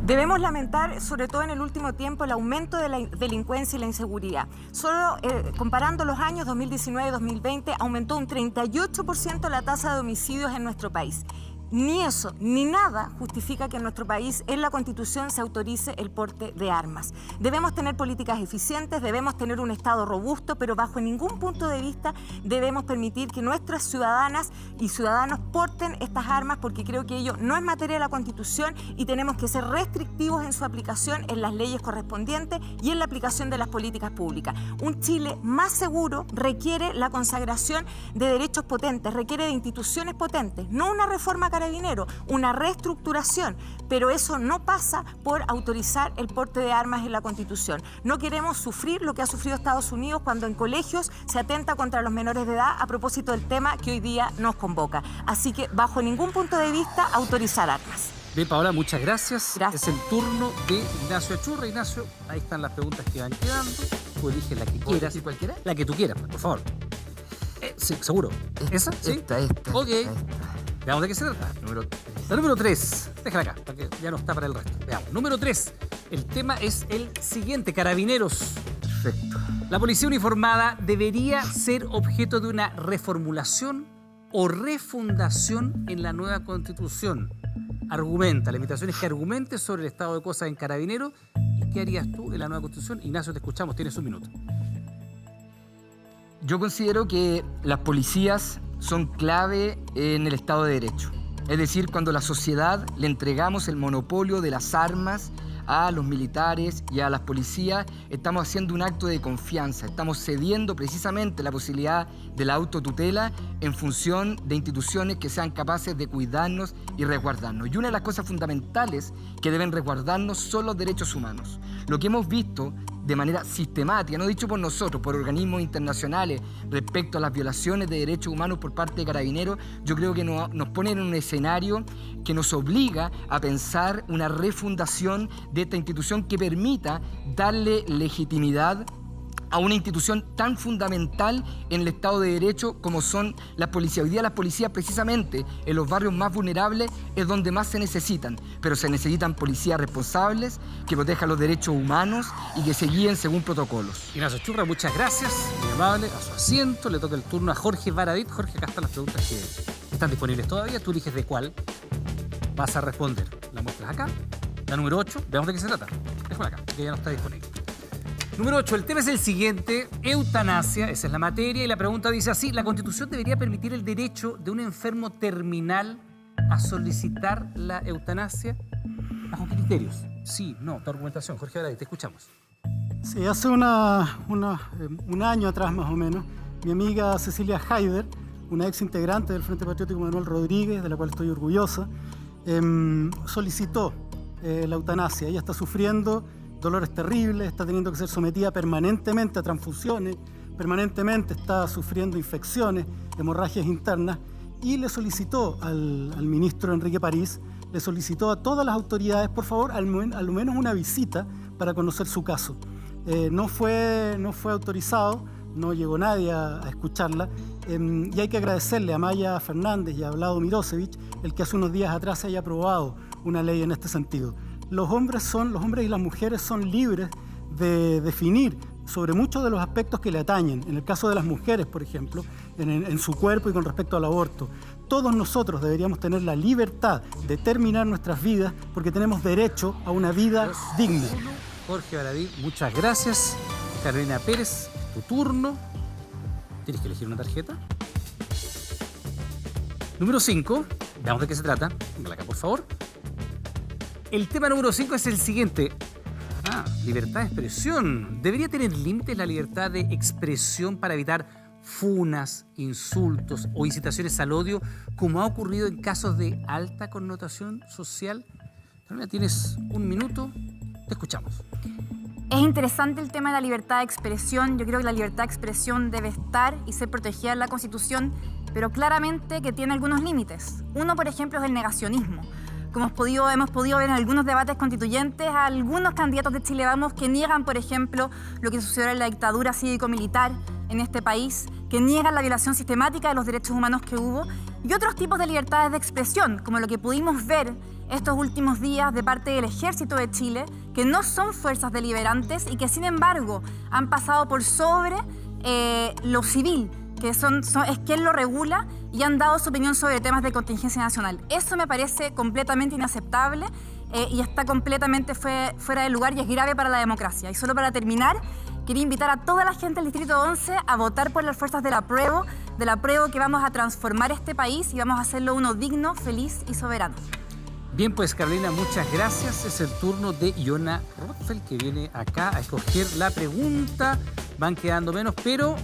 Debemos lamentar, sobre todo en el último tiempo, el aumento de la delincuencia y la inseguridad. Solo comparando los años 2019 y 2020, aumentó un 38% la tasa de homicidios en nuestro país. Ni eso, ni nada justifica que en nuestro país, en la Constitución, se autorice el porte de armas. Debemos tener políticas eficientes, debemos tener un Estado robusto, pero bajo ningún punto de vista debemos permitir que nuestras ciudadanas y ciudadanos porten estas armas, porque creo que ello no es materia de la Constitución y tenemos que ser restrictivos en su aplicación en las leyes correspondientes y en la aplicación de las políticas públicas. Un Chile más seguro requiere la consagración de derechos potentes, requiere de instituciones potentes, no una reforma carabinero, una reestructuración, pero eso no pasa por autorizar el porte de armas en la Constitución. No queremos sufrir lo que ha sufrido Estados Unidos cuando en colegios se atenta contra los menores de edad a propósito del tema que hoy día nos convoca. Así que, bajo ningún punto de vista, autorizar armas. Bien, Paola, muchas gracias. Es el turno de Ignacio Achurra. Ignacio, ahí están las preguntas que van quedando. Tú eliges la que quieras. ¿Cualquiera? La que tú quieras, por favor. Sí, seguro. ¿Esa? ¿Sí? Esta. Ok. Veamos de qué se trata. La número 3. Déjala acá, para que ya no está para el resto. Veamos. Número 3. El tema es el siguiente. Carabineros. Perfecto. La policía uniformada debería ser objeto de una reformulación o refundación en la nueva Constitución. Argumenta. La invitación es que argumentes sobre el estado de cosas en Carabineros. ¿Y qué harías tú en la nueva Constitución? Ignacio, te escuchamos. Tienes un minuto. Yo considero que las policías son clave en el Estado de Derecho. Es decir, cuando la sociedad le entregamos el monopolio de las armas a los militares y a las policías, estamos haciendo un acto de confianza, estamos cediendo precisamente la posibilidad de la autotutela en función de instituciones que sean capaces de cuidarnos y resguardarnos. Y una de las cosas fundamentales que deben resguardarnos son los derechos humanos. Lo que hemos visto de manera sistemática, no dicho por nosotros, por organismos internacionales, respecto a las violaciones de derechos humanos por parte de Carabineros, yo creo que nos pone en un escenario que nos obliga a pensar una refundación de esta institución que permita darle legitimidad a una institución tan fundamental en el Estado de Derecho como son las policías. Hoy día las policías, precisamente en los barrios más vulnerables, es donde más se necesitan, pero se necesitan policías responsables, que protejan los derechos humanos y que se guíen según protocolos. Ignacio Achurra, muchas gracias, muy amable, a su asiento. Le toca el turno a Jorge Baradit. Jorge, acá están las preguntas que están disponibles todavía. Tú eliges de cuál vas a responder. La muestras acá. La número 8, veamos de qué se trata. Déjala acá, que ya no está disponible. Número 8, el tema es el siguiente, eutanasia, esa es la materia, y la pregunta dice así: ¿la Constitución debería permitir el derecho de un enfermo terminal a solicitar la eutanasia? ¿Bajo qué criterios? Sí, no, tu argumentación. Jorge Baradit, te escuchamos. Sí, hace un año atrás más o menos, mi amiga Cecilia Haider, una ex integrante del Frente Patriótico Manuel Rodríguez, de la cual estoy orgullosa, solicitó la eutanasia. Ella está sufriendo dolores terribles, está teniendo que ser sometida permanentemente a transfusiones, permanentemente está sufriendo infecciones, hemorragias internas, y le solicitó al ministro Enrique París, le solicitó a todas las autoridades, por favor, al menos una visita para conocer su caso. No fue autorizado, no llegó nadie a escucharla, y hay que agradecerle a Maya Fernández y a Vlado Mirosevich el que hace unos días atrás se haya aprobado una ley en este sentido. Los hombres y las mujeres son libres de definir sobre muchos de los aspectos que le atañen. En el caso de las mujeres, por ejemplo, en su cuerpo y con respecto al aborto. Todos nosotros deberíamos tener la libertad de terminar nuestras vidas porque tenemos derecho a una vida digna. Jorge Baradit, muchas gracias. Carolina Pérez, tu turno. Tienes que elegir una tarjeta. Número 5, veamos de qué se trata. Póngala acá, por favor. El tema número 5 es el siguiente. Libertad de expresión. ¿Debería tener límites la libertad de expresión para evitar funas, insultos o incitaciones al odio, como ha ocurrido en casos de alta connotación social? Carolina, tienes un minuto. Te escuchamos. Es interesante el tema de la libertad de expresión. Yo creo que la libertad de expresión debe estar y ser protegida en la Constitución, pero claramente que tiene algunos límites. Uno, por ejemplo, es el negacionismo. Como hemos podido ver en algunos debates constituyentes, a algunos candidatos de Chile Vamos que niegan, por ejemplo, lo que sucedió en la dictadura cívico-militar en este país, que niegan la violación sistemática de los derechos humanos que hubo, y otros tipos de libertades de expresión, como lo que pudimos ver estos últimos días de parte del Ejército de Chile, que no son fuerzas deliberantes y que sin embargo han pasado por sobre lo civil, que es quien lo regula, y han dado su opinión sobre temas de contingencia nacional. Eso me parece completamente inaceptable y está completamente fuera de lugar y es grave para la democracia. Y solo para terminar, quería invitar a toda la gente del Distrito 11 a votar por las fuerzas del apruebo que vamos a transformar este país y vamos a hacerlo uno digno, feliz y soberano. Bien, pues Carolina, muchas gracias. Es el turno de Yona Rothfeld, que viene acá a escoger la pregunta. Van quedando menos, pero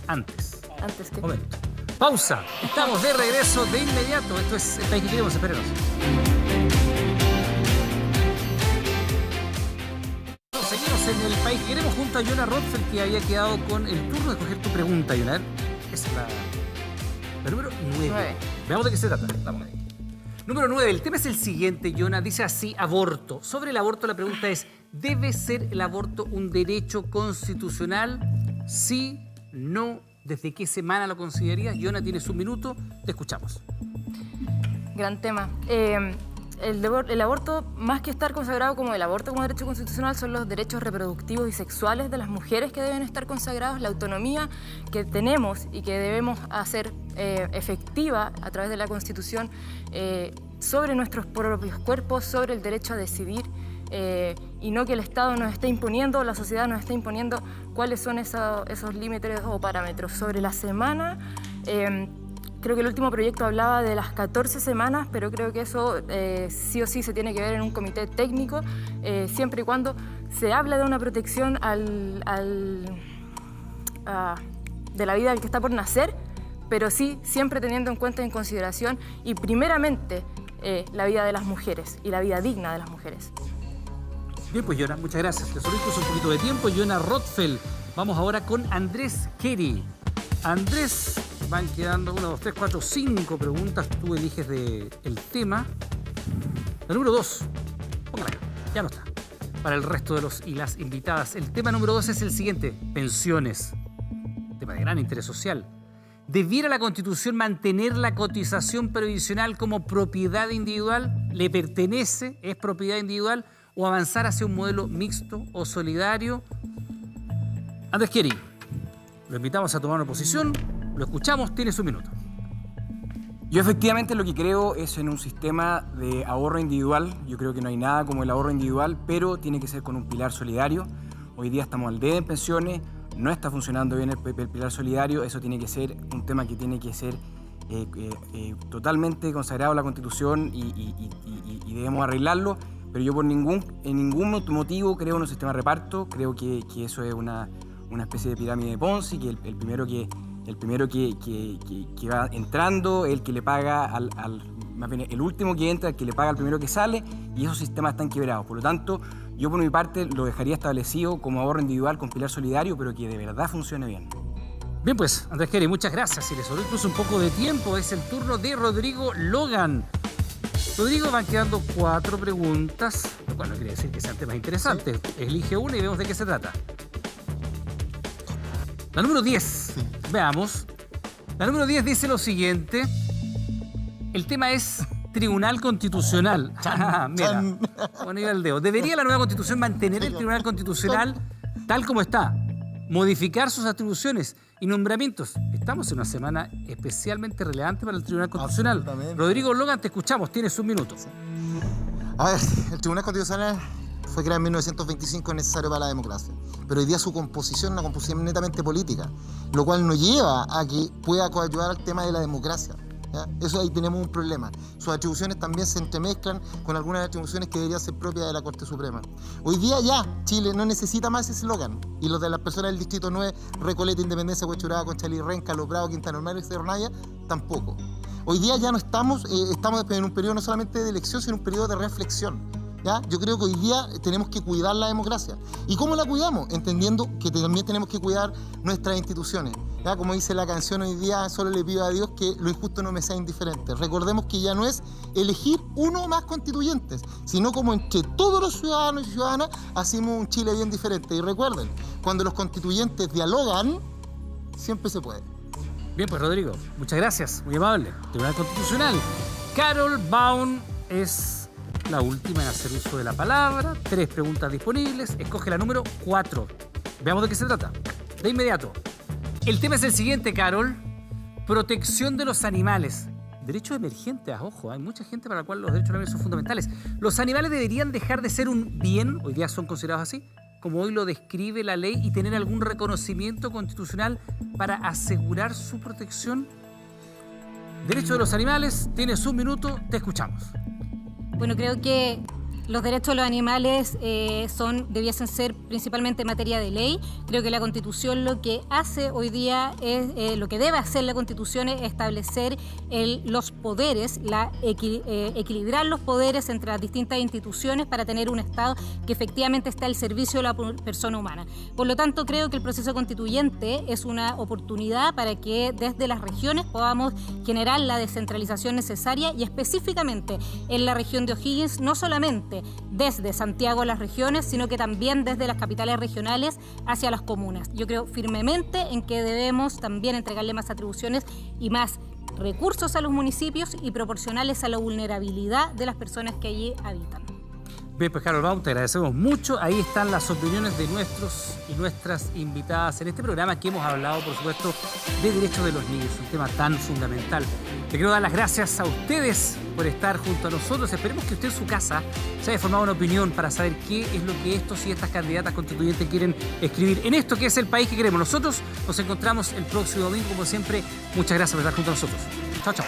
antes. ¿Antes qué? Momento. Pausa. Estamos de regreso de inmediato. Esto es El País que Queremos. Espérenos. Seguimos en El País que Queremos junto a Yona Rothfeld, que había quedado con el turno de escoger tu pregunta, Yona. Es la número 9. Veamos de qué se trata. Vamos ahí. Número 9. El tema es el siguiente, Yona. Dice así, aborto. Sobre el aborto la pregunta es, ¿debe ser el aborto un derecho constitucional? Sí, no. ¿Desde qué semana lo considerarías? Yona, tienes un minuto. Te escuchamos. Gran tema. El aborto, más que estar consagrado como el aborto como derecho constitucional, son los derechos reproductivos y sexuales de las mujeres que deben estar consagrados, la autonomía que tenemos y que debemos hacer efectiva a través de la Constitución sobre nuestros propios cuerpos, sobre el derecho a decidir y no que el Estado nos esté imponiendo, la sociedad nos esté imponiendo cuáles son esos límites o parámetros. Sobre la semana, creo que el último proyecto hablaba de las 14 semanas, pero creo que eso sí o sí se tiene que ver en un comité técnico, siempre y cuando se habla de una protección de la vida del que está por nacer, pero sí siempre teniendo en cuenta y en consideración y primeramente la vida de las mujeres y la vida digna de las mujeres. Bien, pues Yona, muchas gracias. Te solo incluso un poquito de tiempo. Yona Rothfeld. Vamos ahora con Andrés Keri. Andrés, van quedando 1, 2, 3, 4, 5 preguntas. Tú eliges el tema. La número 2. Póngala acá. Ya no está. Para el resto de los y las invitadas. El tema número 2 es el siguiente. Pensiones. Tema de gran interés social. ¿Debiera la Constitución mantener la cotización previsional como propiedad individual? ¿Le pertenece? ¿Es propiedad individual? ¿O avanzar hacia un modelo mixto o solidario? Andrés Keri, lo invitamos a tomar una posición, lo escuchamos, tienes un minuto. Yo efectivamente lo que creo es en un sistema de ahorro individual. Yo creo que no hay nada como el ahorro individual, pero tiene que ser con un pilar solidario. Hoy día estamos al debe en pensiones, no está funcionando bien el pilar solidario. Eso tiene que ser un tema que tiene que ser totalmente consagrado a la Constitución y debemos arreglarlo. Pero yo en ningún motivo creo en un sistema de reparto. Creo que eso es una especie de pirámide de Ponzi, que el primero que va entrando, el que le paga más bien el último que entra, el que le paga al primero que sale, y esos sistemas están quebrados. Por lo tanto, yo por mi parte lo dejaría establecido como ahorro individual con pilar solidario, pero que de verdad funcione bien. Bien, pues, Andrés Keri, muchas gracias. Y le sobró incluso un poco de tiempo. Es el turno de Rodrigo Logan. Rodrigo, van quedando 4 preguntas, lo cual no quiere decir que sean temas interesantes. Elige una y vemos de qué se trata. La número 10. Veamos. La número 10 dice lo siguiente. El tema es Tribunal Constitucional. Mira, bueno, iba el dedo. ¿Debería la nueva Constitución mantener el Tribunal Constitucional tal como está? Modificar sus atribuciones y nombramientos. Estamos en una semana especialmente relevante para el Tribunal Constitucional. Rodrigo Logan, te escuchamos, tienes un minuto. A ver, el Tribunal Constitucional fue creado en 1925, necesario para la democracia. Pero hoy día su composición es una composición netamente política, lo cual nos lleva a que pueda coadyuvar al tema de la democracia. ¿Ya? Eso ahí tenemos un problema. Sus atribuciones también se entremezclan con algunas atribuciones que deberían ser propias de la Corte Suprema. Hoy día ya Chile no necesita más ese eslogan. Y los de las personas del Distrito 9, Recoleta, Independencia, Huechuraba, Conchalí, Renca, Los Bravos, Quintana Normal, Cerro Navia, tampoco. Hoy día ya no estamos en un periodo no solamente de elección, sino en un periodo de reflexión. ¿Ya? Yo creo que hoy día tenemos que cuidar la democracia. ¿Y cómo la cuidamos? Entendiendo que también tenemos que cuidar nuestras instituciones. ¿Ya? Como dice la canción hoy día, solo le pido a Dios que lo injusto no me sea indiferente. Recordemos que ya no es elegir uno más constituyentes, sino como entre todos los ciudadanos y ciudadanas hacemos un Chile bien diferente. Y recuerden, cuando los constituyentes dialogan, siempre se puede. Bien, pues Rodrigo, muchas gracias, muy amable. Tribunal Constitucional. Carol Baum es la última en hacer uso de la palabra. 3 preguntas disponibles. Escoge la número 4. Veamos de qué se trata. De inmediato. El tema es el siguiente, Carol. Protección de los animales. Derechos emergentes, ojo, hay mucha gente para la cual los derechos animales son fundamentales. ¿Los animales deberían dejar de ser un bien? Hoy día son considerados así, como hoy lo describe la ley, y tener algún reconocimiento constitucional para asegurar su protección. Derechos de los animales, tienes un minuto, te escuchamos. Bueno, creo que los derechos de los animales debiesen ser principalmente materia de ley. Creo que la Constitución lo que hace hoy día es, lo que debe hacer la Constitución es establecer los poderes, equilibrar los poderes entre las distintas instituciones para tener un Estado que efectivamente esté al servicio de la persona humana. Por lo tanto, creo que el proceso constituyente es una oportunidad para que desde las regiones podamos generar la descentralización necesaria, y específicamente en la región de O'Higgins, no solamente desde Santiago a las regiones, sino que también desde las capitales regionales hacia las comunas. Yo creo firmemente en que debemos también entregarle más atribuciones y más recursos a los municipios y proporcionales a la vulnerabilidad de las personas que allí habitan. Bien, pues Carol Baum, te agradecemos mucho. Ahí están las opiniones de nuestros y nuestras invitadas en este programa, que hemos hablado, por supuesto, de derechos de los niños, un tema tan fundamental. Le quiero dar las gracias a ustedes por estar junto a nosotros. Esperemos que usted en su casa se haya formado una opinión para saber qué es lo que estos y estas candidatas constituyentes quieren escribir en esto que es el país que queremos. Nosotros nos encontramos el próximo domingo, como siempre. Muchas gracias por estar junto a nosotros. Chao, chao.